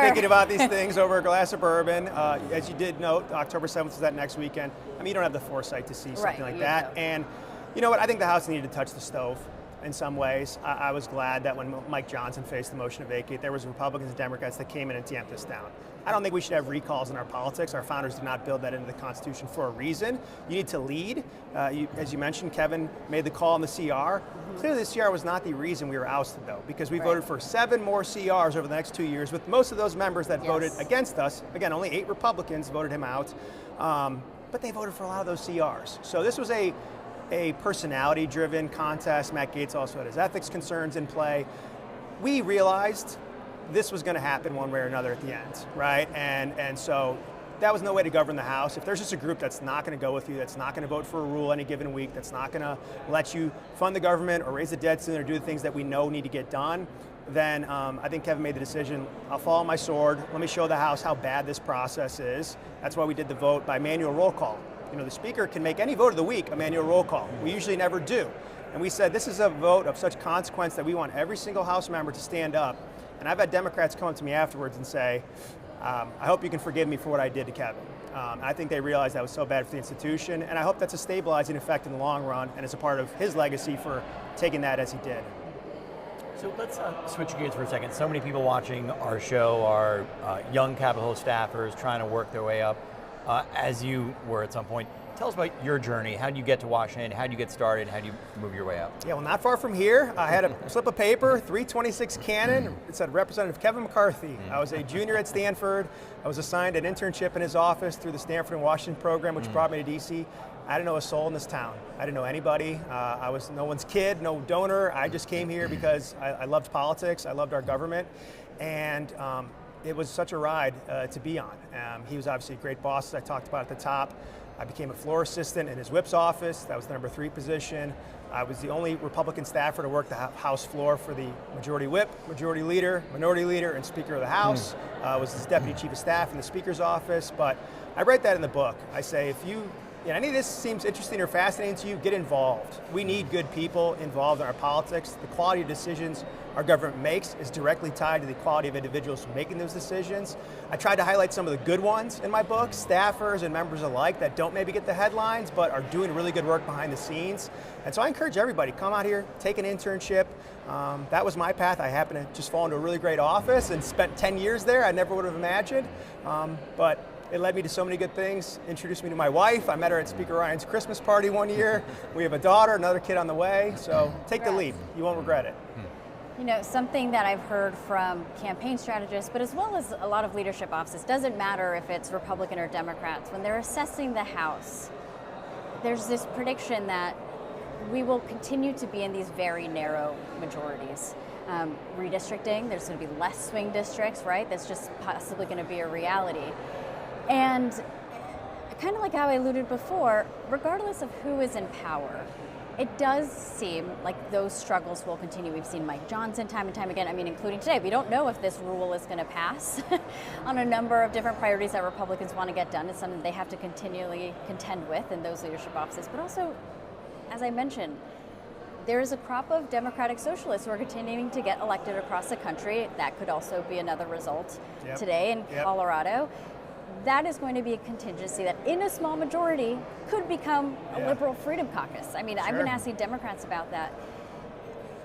thinking about these things over a glass of bourbon. As you did note, October 7th is that next weekend. I mean, you don't have the foresight to see something like that. And you know what? I think the House needed to touch the stove in some ways. I was glad that when Mike Johnson faced the motion to vacate, there was Republicans and Democrats that came in and tamped us down. I don't think we should have recalls in our politics. Our founders did not build that into the Constitution for a reason. You need to lead. As you mentioned, Kevin made the call on the CR. Clearly the CR was not the reason we were ousted, though, because we voted for 7 more CRs over the next 2 years, with most of those members that voted against us. Again, only 8 Republicans voted him out, but they voted for a lot of those CRs. So this was a personality-driven contest. Matt Gaetz also had his ethics concerns in play. We realized this was going to happen one way or another at the end, right? And so that was no way to govern the House. If there's just a group that's not going to go with you, that's not going to vote for a rule any given week, that's not going to let you fund the government or raise the debt ceiling or do the things that we know need to get done, then I think Kevin made the decision, I'll follow my sword. Let me show the House how bad this process is. That's why we did the vote by manual roll call. You know, the Speaker can make any vote of the week a manual roll call. We usually never do. And we said this is a vote of such consequence that we want every single House member to stand up. And I've had Democrats come up to me afterwards and say, I hope you can forgive me for what I did to Kevin. I think they realized that was so bad for the institution, and I hope that's a stabilizing effect in the long run, and it's a part of his legacy for taking that as he did. So let's switch gears for a second. So many people watching our show are young Capitol Hill staffers trying to work their way up, as you were at some point. Tell us about your journey. How did you get to Washington? How did you get started? How do you move your way up? Yeah, well, not far from here. I had a slip of paper, 326 Cannon. It said Representative Kevin McCarthy. I was a junior at Stanford. I was assigned an internship in his office through the Stanford and Washington program, which brought me to DC. I didn't know a soul in this town. I didn't know anybody. I was no one's kid, no donor. I just came here because I loved politics. I loved our government. And it was such a ride to be on. He was obviously a great boss, as I talked about at the top. I became a floor assistant in his whip's office. That was the number 3 position. I was the only Republican staffer to work the House floor for the majority whip, majority leader, minority leader, and Speaker of the House. I was his deputy chief of staff in the Speaker's office. But I write that in the book. I say, if any of this seems interesting or fascinating to you, get involved. We need good people involved in our politics. The quality of decisions our government makes is directly tied to the quality of individuals making those decisions. I tried to highlight some of the good ones in my book, staffers and members alike that don't maybe get the headlines, but are doing really good work behind the scenes. And so I encourage everybody, come out here, take an internship. That was my path. I happened to just fall into a really great office and spent 10 years there. I never would have imagined, but it led me to so many good things. Introduced me to my wife. I met her at Speaker Ryan's Christmas party one year. We have a daughter, another kid on the way. So take the leap. You won't regret it. You know, something that I've heard from campaign strategists, but as well as a lot of leadership offices, doesn't matter if it's Republican or Democrats, when they're assessing the House, there's this prediction that we will continue to be in these very narrow majorities. Redistricting, there's going to be less swing districts, right? That's just possibly going to be a reality. And kind of like how I alluded before, regardless of who is in power, it does seem like those struggles will continue. We've seen Mike Johnson time and time again, I mean, including today. We don't know if this rule is going to pass on a number of different priorities that Republicans want to get done. It's something they have to continually contend with in those leadership offices. But also, as I mentioned, there is a crop of Democratic socialists who are continuing to get elected across the country. That could also be another result today in Colorado. That is going to be a contingency that in a small majority could become a liberal freedom caucus. I mean, I've been asking Democrats about that.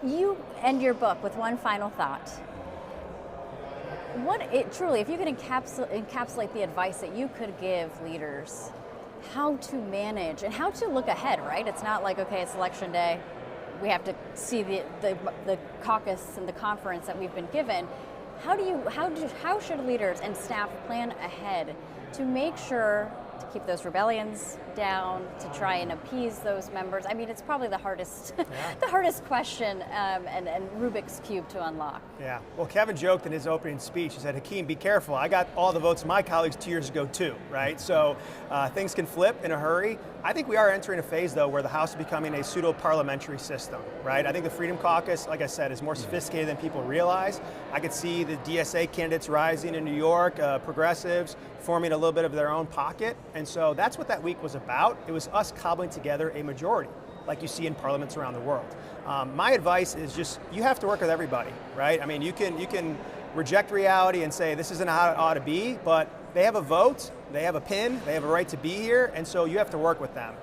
You end your book with one final thought. Truly, if you could encapsulate the advice that you could give leaders, how to manage and how to look ahead, right? It's not like, okay, it's election day. We have to see the caucus and the conference that we've been given. How should leaders and staff plan ahead to make sure to keep those rebellions down, to try and appease those members? I mean, it's probably the hardest, the hardest question and Rubik's Cube to unlock. Yeah, well, Kevin joked in his opening speech, he said, Hakeem, be careful. I got all the votes of my colleagues 2 years ago too, right? So things can flip in a hurry. I think we are entering a phase, though, where the House is becoming a pseudo-parliamentary system, right? I think the Freedom Caucus, like I said, is more sophisticated than people realize. I could see the DSA candidates rising in New York, progressives forming a little bit of their own pocket. And so that's what that week was about. It was us cobbling together a majority, like you see in parliaments around the world. My advice is just, you have to work with everybody, right? I mean, you can reject reality and say this isn't how it ought to be, but they have a vote, they have a pin, they have a right to be here, and so you have to work with them.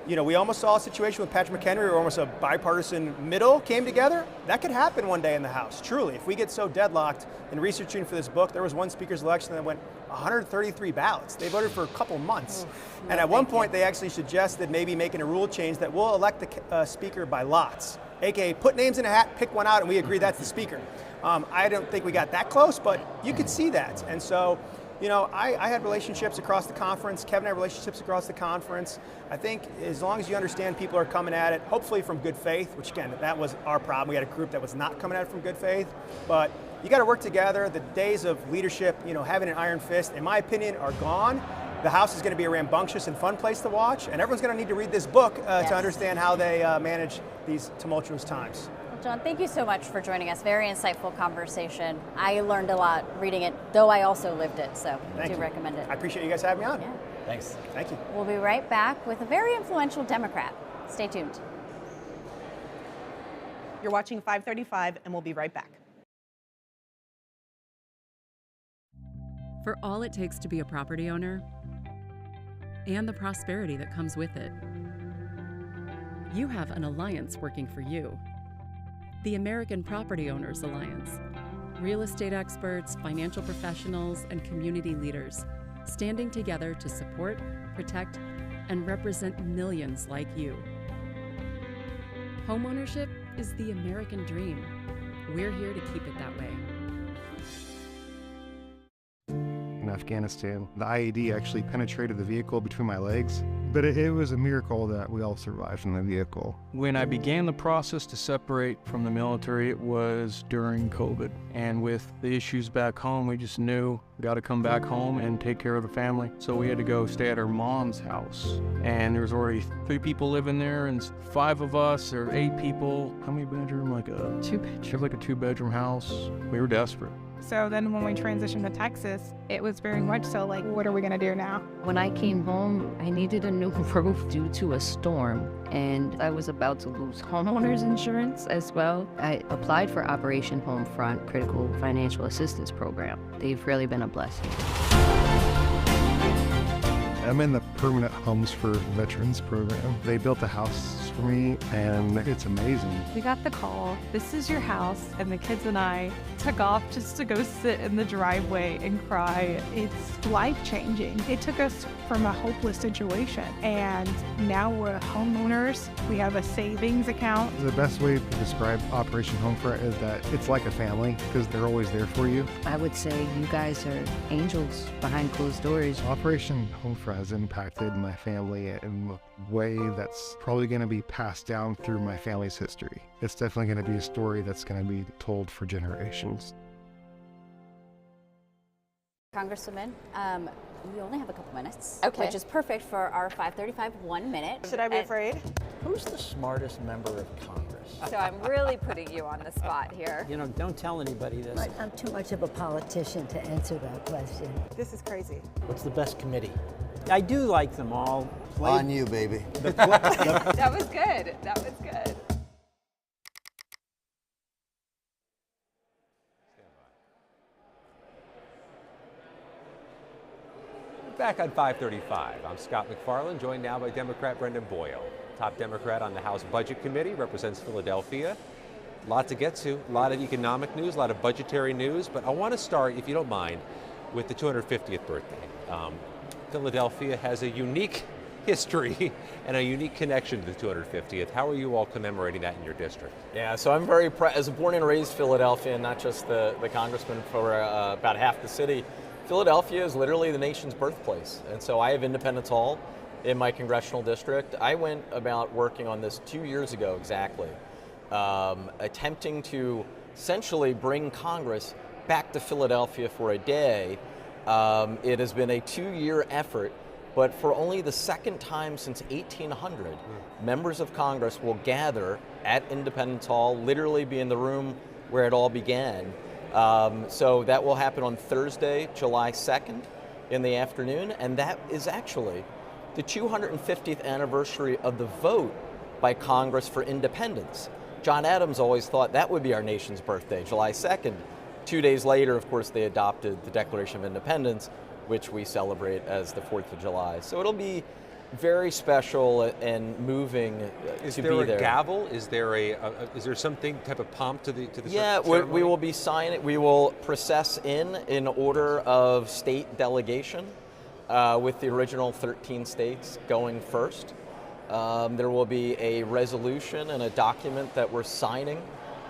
we almost saw a situation with Patrick McHenry where almost a bipartisan middle came together. That could happen one day in the House, truly. If we get so deadlocked in researching for this book, there was one speaker's election that went 133 ballots. They voted for a couple months. And at one point, they actually suggested maybe making a rule change that we'll elect the speaker by lots, aka put names in a hat, pick one out, and we agree that's the speaker. I don't think we got that close, but you could see that. And so, I had relationships across the conference. Kevin had relationships across the conference. I think as long as you understand people are coming at it, hopefully from good faith, which again, that was our problem. We had a group that was not coming at it from good faith, but you got to work together. The days of leadership, having an iron fist, in my opinion, are gone. The House is going to be a rambunctious and fun place to watch, and everyone's going to need to read this book to understand how they manage these tumultuous times. John, thank you so much for joining us. Very insightful conversation. I learned a lot reading it, though I also lived it, so I do recommend it. I appreciate you guys having me on. Yeah. Thanks. Thank you. We'll be right back with a very influential Democrat. Stay tuned. You're watching 535, and we'll be right back. For all it takes to be a property owner and the prosperity that comes with it, you have an alliance working for you. The American Property Owners Alliance. Real estate experts, financial professionals, and community leaders standing together to support, protect, and represent millions like you. Homeownership is the American dream. We're here to keep it that way. In Afghanistan, the IED actually penetrated the vehicle between my legs, but it was a miracle that we all survived in the vehicle. When I began the process to separate from the military, it was during COVID. And with the issues back home, we just knew we got to come back home and take care of the family. So we had to go stay at our mom's house. And there was already 3 people living there and 5 of us, or 8 people. How many bedroom? Like a 2-bedroom. Like a 2-bedroom house. We were desperate. So then when we transitioned to Texas, it was very much so like, what are we gonna do now? When I came home, I needed a new roof due to a storm, and I was about to lose homeowners insurance as well. I applied for Operation Homefront Critical Financial Assistance Program. They've really been a blessing. I'm in the Permanent Homes for Veterans program. They built a house for me, and it's amazing. We got the call, this is your house, and the kids and I took off just to go sit in the driveway and cry. It's life-changing. It took us from a hopeless situation, and now we're homeowners. We have a savings account. The best way to describe Operation Homefront is that it's like a family because they're always there for you. I would say you guys are angels behind closed doors. Operation Homefront has impacted my family in a way that's probably going to be passed down through my family's history. It's definitely going to be a story that's going to be told for generations. Congresswoman, we only have a couple minutes, Okay. which is perfect for our 535 1 minute. Should I be afraid? Who's the smartest member of Congress? So I'm really putting you on the spot here. Don't tell anybody this. I'm too much of a politician to answer that question. This is crazy. What's the best committee? I do like them all. On you, baby. That was good. That was good. Back on 535, I'm Scott McFarland, joined now by Democrat Brendan Boyle. Top Democrat on the House Budget Committee, represents Philadelphia. A lot to get to, a lot of economic news, a lot of budgetary news, but I want to start, if you don't mind, with the 250th birthday. Philadelphia has a unique history and a unique connection to the 250th. How are you all commemorating that in your district? Yeah, so I'm very proud, as a born and raised Philadelphian, not just the congressman for about half the city. Philadelphia is literally the nation's birthplace. And so I have Independence Hall in my congressional district. I went about working on this 2 years ago exactly, attempting to essentially bring Congress back to Philadelphia for a day. It has been a 2-year effort, but for only the second time since 1800, members of Congress will gather at Independence Hall, literally be in the room where it all began. So that will happen on Thursday, July 2nd in the afternoon, and that is actually the 250th anniversary of the vote by Congress for independence. John Adams always thought that would be our nation's birthday, July 2nd. 2 days later, of course, they adopted the Declaration of Independence, which we celebrate as the 4th of July. So it'll be very special and moving Is to there be a there. gavel? Is there is there something type of pomp to the Yeah, ceremony? we will be signing. We will process in order of state delegation, with the original 13 states going first. There will be a resolution and a document that we're signing,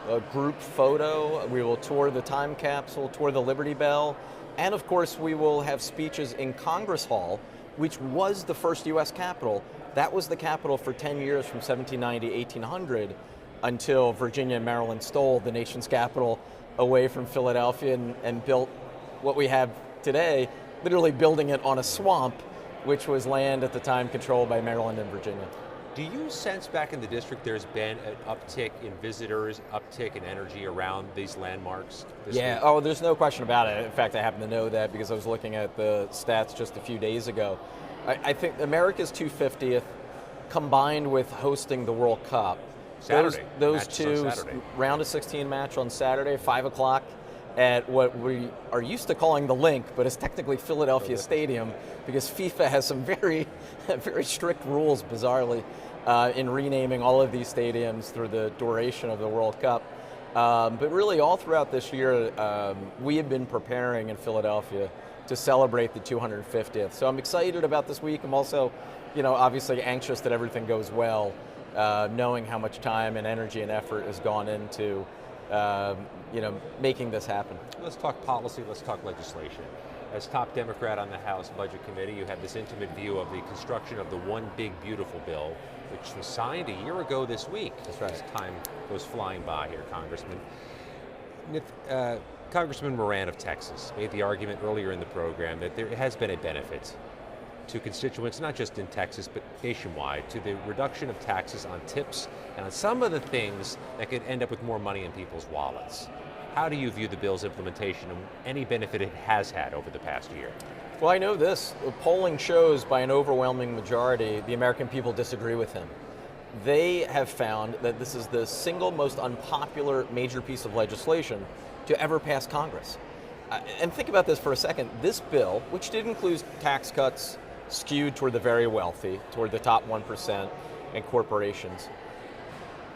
a group photo. We will tour the time capsule, tour the Liberty Bell, and of course we will have speeches in Congress Hall, which was the first U.S. Capitol. That was the Capitol for 10 years from 1790 to 1800 until Virginia and Maryland stole the nation's capital away from Philadelphia and built what we have today, literally building it on a swamp, which was land at the time controlled by Maryland and Virginia. Do you sense back in the district there's been an uptick in visitors, uptick in energy around these landmarks this week? Oh, there's no question about it. In fact, I happen to know that because I was looking at the stats just a few days ago. I think America's 250th combined with hosting the World Cup. Saturday. Those Matches two, on Saturday. round of 16 match on Saturday, 5 o'clock at what we are used to calling the Link, but it's technically Philadelphia Stadium because FIFA has some very, very strict rules, bizarrely, in renaming all of these stadiums through the duration of the World Cup. But really all throughout this year, we have been preparing in Philadelphia to celebrate the 250th. So I'm excited about this week. I'm also, obviously anxious that everything goes well, knowing how much time and energy and effort has gone into, making this happen. Let's talk policy, let's talk legislation. As top Democrat on the House Budget Committee, you have this intimate view of the construction of the One Big Beautiful bill, which was signed a year ago this week. That's right. As time goes flying by here, Congressman. Congressman Moran of Texas made the argument earlier in the program that there has been a benefit to constituents, not just in Texas, but nationwide, to the reduction of taxes on tips and on some of the things that could end up with more money in people's wallets. How do you view the bill's implementation and any benefit it has had over the past year? Well, I know this. The polling shows by an overwhelming majority the American people disagree with him. They have found that this is the single most unpopular major piece of legislation to ever pass Congress. And think about this for a second. This bill, which did include tax cuts skewed toward the very wealthy, toward the top 1% and corporations,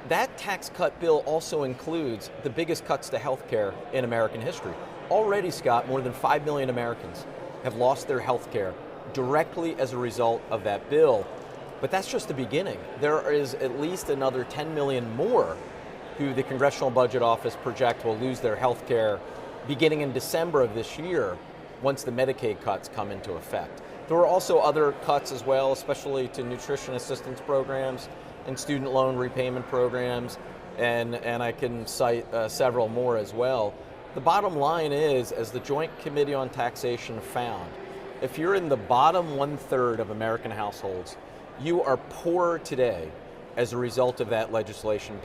that tax cut bill also includes the biggest cuts to health care in American history. Already, Scott, more than 5 million Americans have lost their health care directly as a result of that bill. But that's just the beginning. There is at least another 10 million more who the Congressional Budget Office project will lose their health care beginning in December of this year once the Medicaid cuts come into effect. There were also other cuts as well, especially to nutrition assistance programs and student loan repayment programs, and I can cite several more as well. The bottom line is, as the Joint Committee on Taxation found, if you're in the bottom 1/3 of American households, you are poor today as a result of that legislation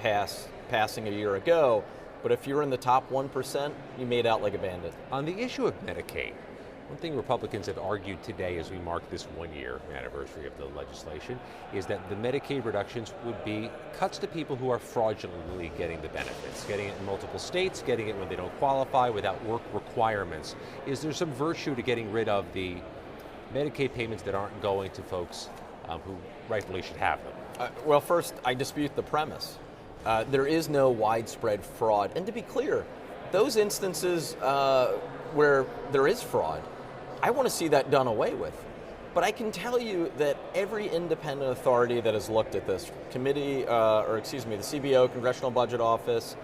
passing a year ago. But if you're in the top 1%, you made out like a bandit. On the issue of Medicaid, one thing Republicans have argued today as we mark this 1-year anniversary of the legislation is that the Medicaid reductions would be cuts to people who are fraudulently getting the benefits, getting it in multiple states, getting it when they don't qualify without work requirements. Is there some virtue to getting rid of the Medicaid payments that aren't going to folks who rightfully should have them? Well, first, I dispute the premise. There is no widespread fraud. And to be clear, those instances where there is fraud, I want to see that done away with. But I can tell you that every independent authority that has looked at this, the CBO, Congressional Budget Office,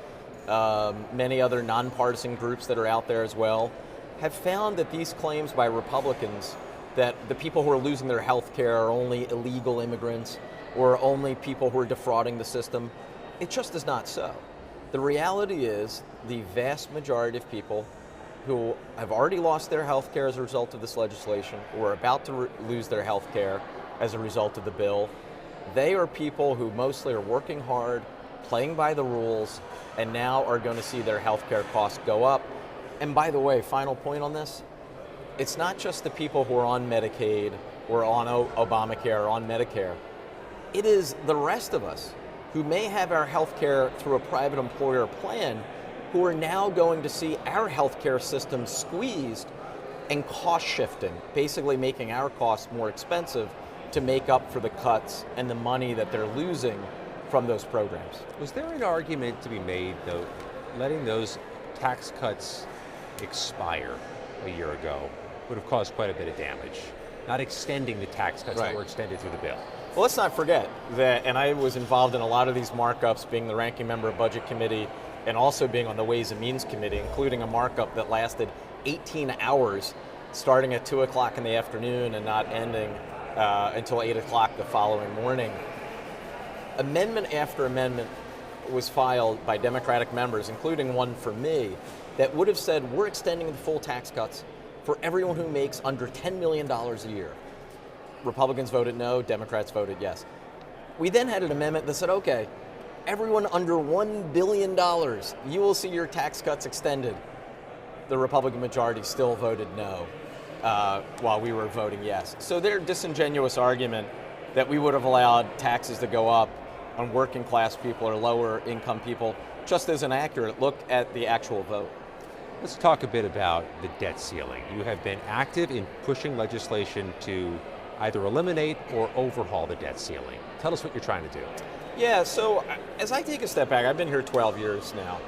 many other nonpartisan groups that are out there as well, have found that these claims by Republicans that the people who are losing their health care are only illegal immigrants or only people who are defrauding the system, it just is not so. The reality is the vast majority of people who have already lost their health care as a result of this legislation or are about to lose their health care as a result of the bill, they are people who mostly are working hard, playing by the rules, and now are going to see their health care costs go up. And by the way, final point on this, it's not just the people who are on Medicaid or on Obamacare or on Medicare. It is the rest of us who may have our health care through a private employer plan who are now going to see our healthcare system squeezed and cost shifting, basically making our costs more expensive to make up for the cuts and the money that they're losing from those programs. Was there an argument to be made, though, letting those tax cuts expire a year ago would have caused quite a bit of damage, not extending the tax cuts that were extended through the bill? Well, let's not forget that, and I was involved in a lot of these markups, being the ranking member of Budget Committee and also being on the Ways and Means Committee, including a markup that lasted 18 hours, starting at 2 o'clock in the afternoon and not ending until 8 o'clock the following morning. Amendment after amendment was filed by Democratic members, including one for me, that would have said we're extending the full tax cuts for everyone who makes under $10 million a year. Republicans voted no, Democrats voted yes. We then had an amendment that said, okay, everyone under $1 billion, you will see your tax cuts extended. The Republican majority still voted no, while we were voting yes. So their disingenuous argument that we would have allowed taxes to go up on working class people or lower income people just isn't accurate. Look at the actual vote. Let's talk a bit about the debt ceiling. You have been active in pushing legislation to either eliminate or overhaul the debt ceiling. Tell us what you're trying to do. Yeah, so as I take a step back, I've been here 12 years now,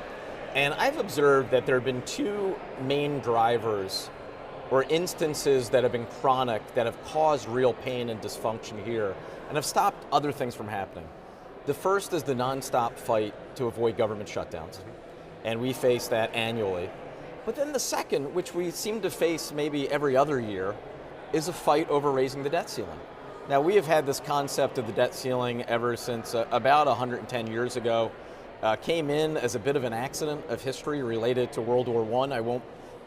and I've observed that there have been two main drivers or instances that have been chronic that have caused real pain and dysfunction here and have stopped other things from happening. The first is the nonstop fight to avoid government shutdowns, and we face that annually. But then the second, which we seem to face maybe every other year, is a fight over raising the debt ceiling. Now, we have had this concept of the debt ceiling ever since about 110 years ago. Came in as a bit of an accident of history related to World War I. I won't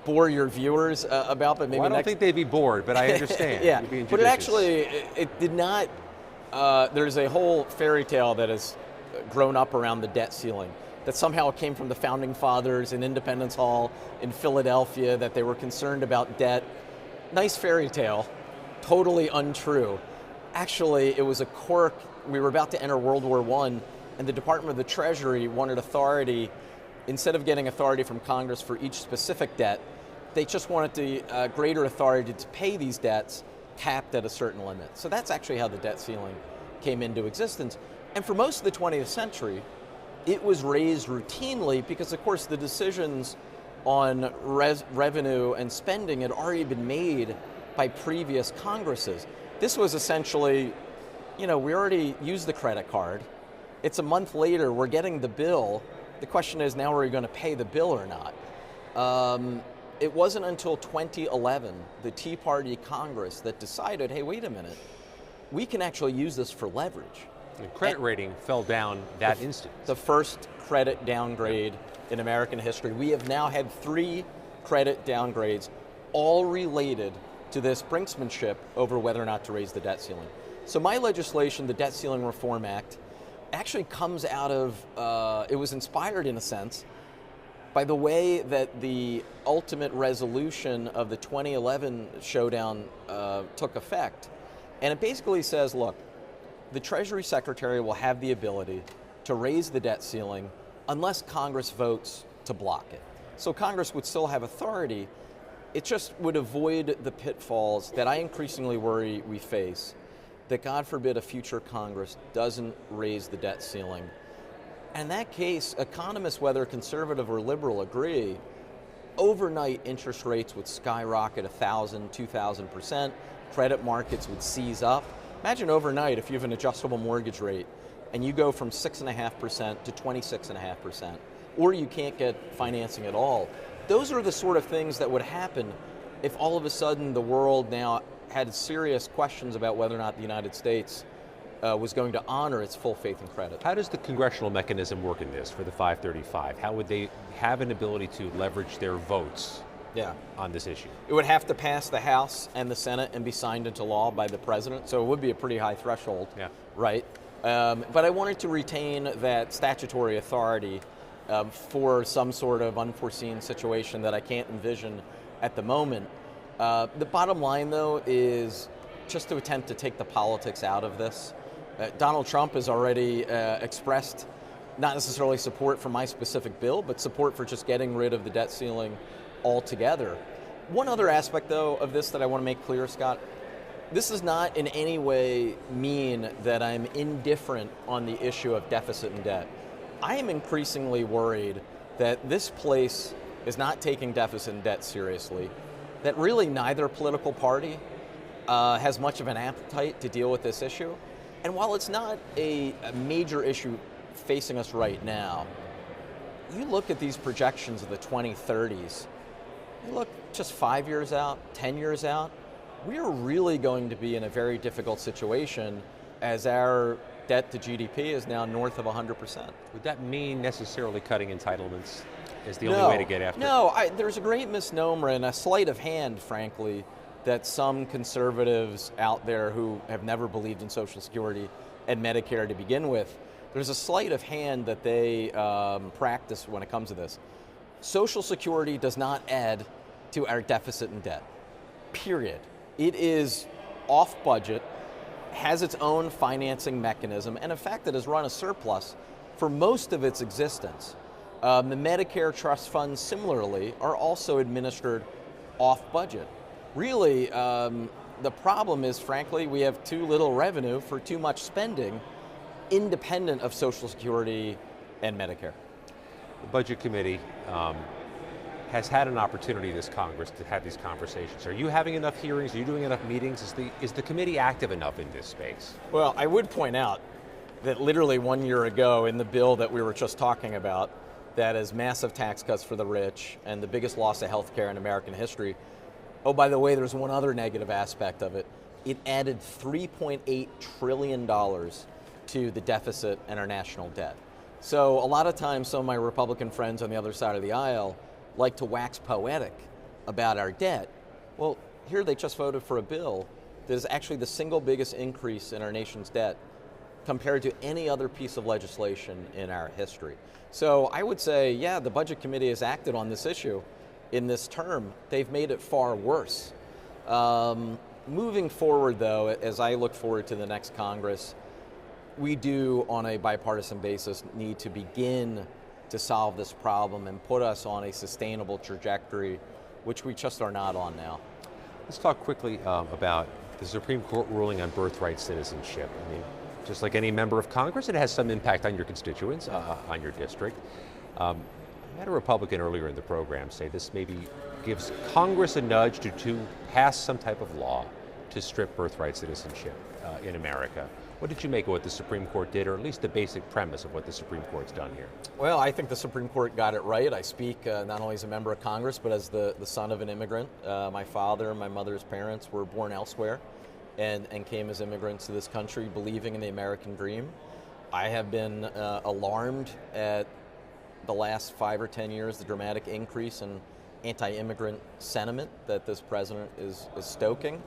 bore your viewers about, but maybe I don't think they'd be bored, but I understand. Yeah, but it did not. There's a whole fairy tale that has grown up around the debt ceiling, that somehow it came from the Founding Fathers in Independence Hall in Philadelphia, that they were concerned about debt. Nice fairy tale, totally untrue. Actually, it was a quirk. We were about to enter World War I, and the Department of the Treasury wanted authority. Instead of getting authority from Congress for each specific debt, they just wanted the greater authority to pay these debts capped at a certain limit. So that's actually how the debt ceiling came into existence. And for most of the 20th century, it was raised routinely because, of course, the decisions on revenue and spending had already been made by previous Congresses. This was essentially, we already used the credit card. It's a month later, we're getting the bill. The question is, now are we going to pay the bill or not? It wasn't until 2011, the Tea Party Congress, that decided, hey, wait a minute, we can actually use this for leverage. The credit rating fell down that instant. The first credit downgrade in American history. We have now had 3 credit downgrades, all related to this brinksmanship over whether or not to raise the debt ceiling. So my legislation, the Debt Ceiling Reform Act, actually comes out of, it was inspired in a sense by the way that the ultimate resolution of the 2011 showdown took effect. And it basically says, look, the Treasury Secretary will have the ability to raise the debt ceiling unless Congress votes to block it. So Congress would still have authority. It just would avoid the pitfalls that I increasingly worry we face, that God forbid a future Congress doesn't raise the debt ceiling. And in that case, economists, whether conservative or liberal, agree, overnight interest rates would skyrocket 1,000, 2,000%, credit markets would seize up. Imagine overnight if you have an adjustable mortgage rate and you go from 6.5% to 26.5%, or you can't get financing at all. Those are the sort of things that would happen if all of a sudden the world now had serious questions about whether or not the United States was going to honor its full faith and credit. How does the congressional mechanism work in this for the 535? How would they have an ability to leverage their votes on this issue? It would have to pass the House and the Senate and be signed into law by the president, so it would be a pretty high threshold, right? But I wanted to retain that statutory authority for some sort of unforeseen situation that I can't envision at the moment. The bottom line, though, is just to attempt to take the politics out of this. Donald Trump has already expressed not necessarily support for my specific bill, but support for just getting rid of the debt ceiling altogether. One other aspect, though, of this that I want to make clear, Scott, This does not in any way mean that I'm indifferent on the issue of deficit and debt. I am increasingly worried that this place is not taking deficit and debt seriously, that really neither political party has much of an appetite to deal with this issue. And while it's not a major issue facing us right now, you look at these projections of the 2030s, you look just 5 years out, 10 years out, we are really going to be in a very difficult situation as our debt to GDP is now north of 100%. Would that mean necessarily cutting entitlements is the only way to get after it? No, there's a great misnomer and a sleight of hand, frankly, that some conservatives out there who have never believed in Social Security and Medicare to begin with, there's a sleight of hand that they practice when it comes to this. Social Security does not add to our deficit and debt, period. It is off budget, has its own financing mechanism, and in fact it has run a surplus for most of its existence. The Medicare trust funds similarly are also administered off budget. Really, the problem is, frankly, we have too little revenue for too much spending, independent of Social Security and Medicare. The Budget Committee has had an opportunity this Congress to have these conversations. Are you having enough hearings? Are you doing enough meetings? Is the committee active enough in this space? Well, I would point out that literally 1 year ago in the bill that we were just talking about, that is massive tax cuts for the rich and the biggest loss of health care in American history. Oh, by the way, there's one other negative aspect of it. It added $3.8 trillion to the deficit and our national debt. So a lot of times some of my Republican friends on the other side of the aisle like to wax poetic about our debt. Well, here they just voted for a bill that is actually the single biggest increase in our nation's debt compared to any other piece of legislation in our history. So I would say, yeah, the Budget Committee has acted on this issue in this term. They've made it far worse. Moving forward, though, as I look forward to the next Congress, we do, on a bipartisan basis, need to begin to solve this problem and put us on a sustainable trajectory, which we just are not on now. Let's talk quickly about the Supreme Court ruling on birthright citizenship. I mean, just like any member of Congress, it has some impact on your constituents, on your district. I had a Republican earlier in the program say this maybe gives Congress a nudge to pass some type of law to strip birthright citizenship in America. What did you make of what the Supreme Court did, or at least the basic premise of what the Supreme Court's done here? Well, I think the Supreme Court got it right. I speak not only as a member of Congress, but as the son of an immigrant. My father and my mother's parents were born elsewhere and came as immigrants to this country believing in the American dream. I have been alarmed at the last 5 or 10 years, the dramatic increase in anti-immigrant sentiment that this president is stoking.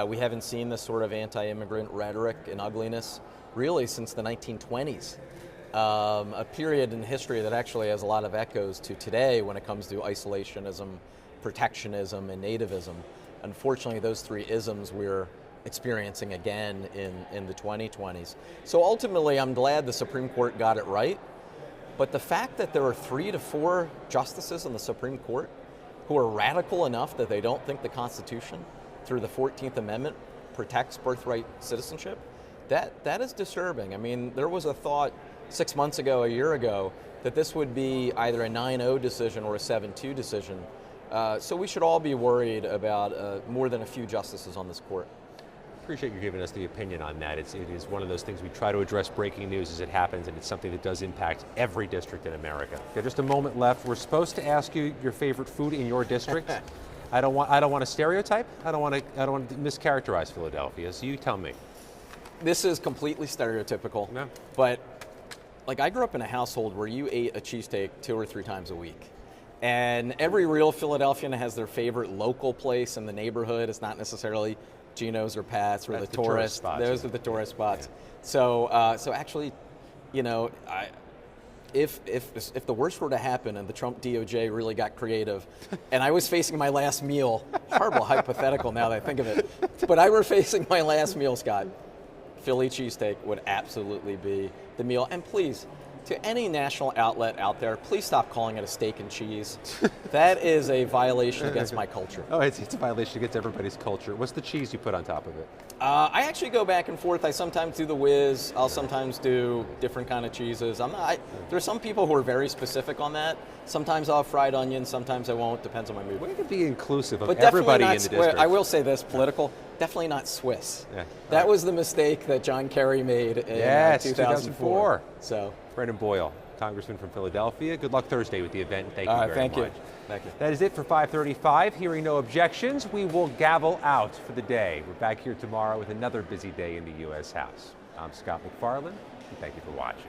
We haven't seen this sort of anti-immigrant rhetoric and ugliness really since the 1920s, a period in history that actually has a lot of echoes to today when it comes to isolationism, protectionism, and nativism. Unfortunately, those three isms we're experiencing again in the 2020s. So ultimately, I'm glad the Supreme Court got it right, but the fact that there are 3 to 4 justices in the Supreme Court who are radical enough that they don't think the Constitution through the 14th Amendment protects birthright citizenship, that is disturbing. I mean, there was a thought 6 months ago, a year ago, that this would be either a 9-0 decision or a 7-2 decision. So we should all be worried about more than a few justices on this court. Appreciate you giving us the opinion on that. It is one of those things we try to address breaking news as it happens, and it's something that does impact every district in America. Got just a moment left. We're supposed to ask you your favorite food in your district. I don't want to stereotype. I don't want to mischaracterize Philadelphia. So you tell me. This is completely stereotypical. No. But like, I grew up in a household where you ate a cheesesteak 2 or 3 times a week. And every real Philadelphian has their favorite local place in the neighborhood. It's not necessarily Geno's or Pat's or the tourist spots. Those are the tourist spots. Yeah. So actually, you know, if the worst were to happen and the Trump DOJ really got creative, and I was facing my last meal, horrible hypothetical now that I think of it, but I were facing my last meal, Scott, Philly cheesesteak would absolutely be the meal. And please, To any national outlet out there, please stop calling it a steak and cheese. That is a violation against my culture. Oh, it's a violation against everybody's culture. What's the cheese you put on top of it? I actually go back and forth. I sometimes do the whiz. I'll sometimes do different kind of cheeses. There's some people who are very specific on that. Sometimes I'll have fried onions, sometimes I won't. Depends on my mood. We could be inclusive of But everybody in the definitely district. not. I will say this, political. Definitely not Swiss. Yeah. That was the mistake that John Kerry made in 2004. So, Brendan Boyle, Congressman from Philadelphia. Good luck Thursday with the event. Thank you very thank much. you. Thank you. That is it for 535. Hearing no objections, we will gavel out for the day. We're back here tomorrow with another busy day in the U.S. House. I'm Scott McFarland, and thank you for watching.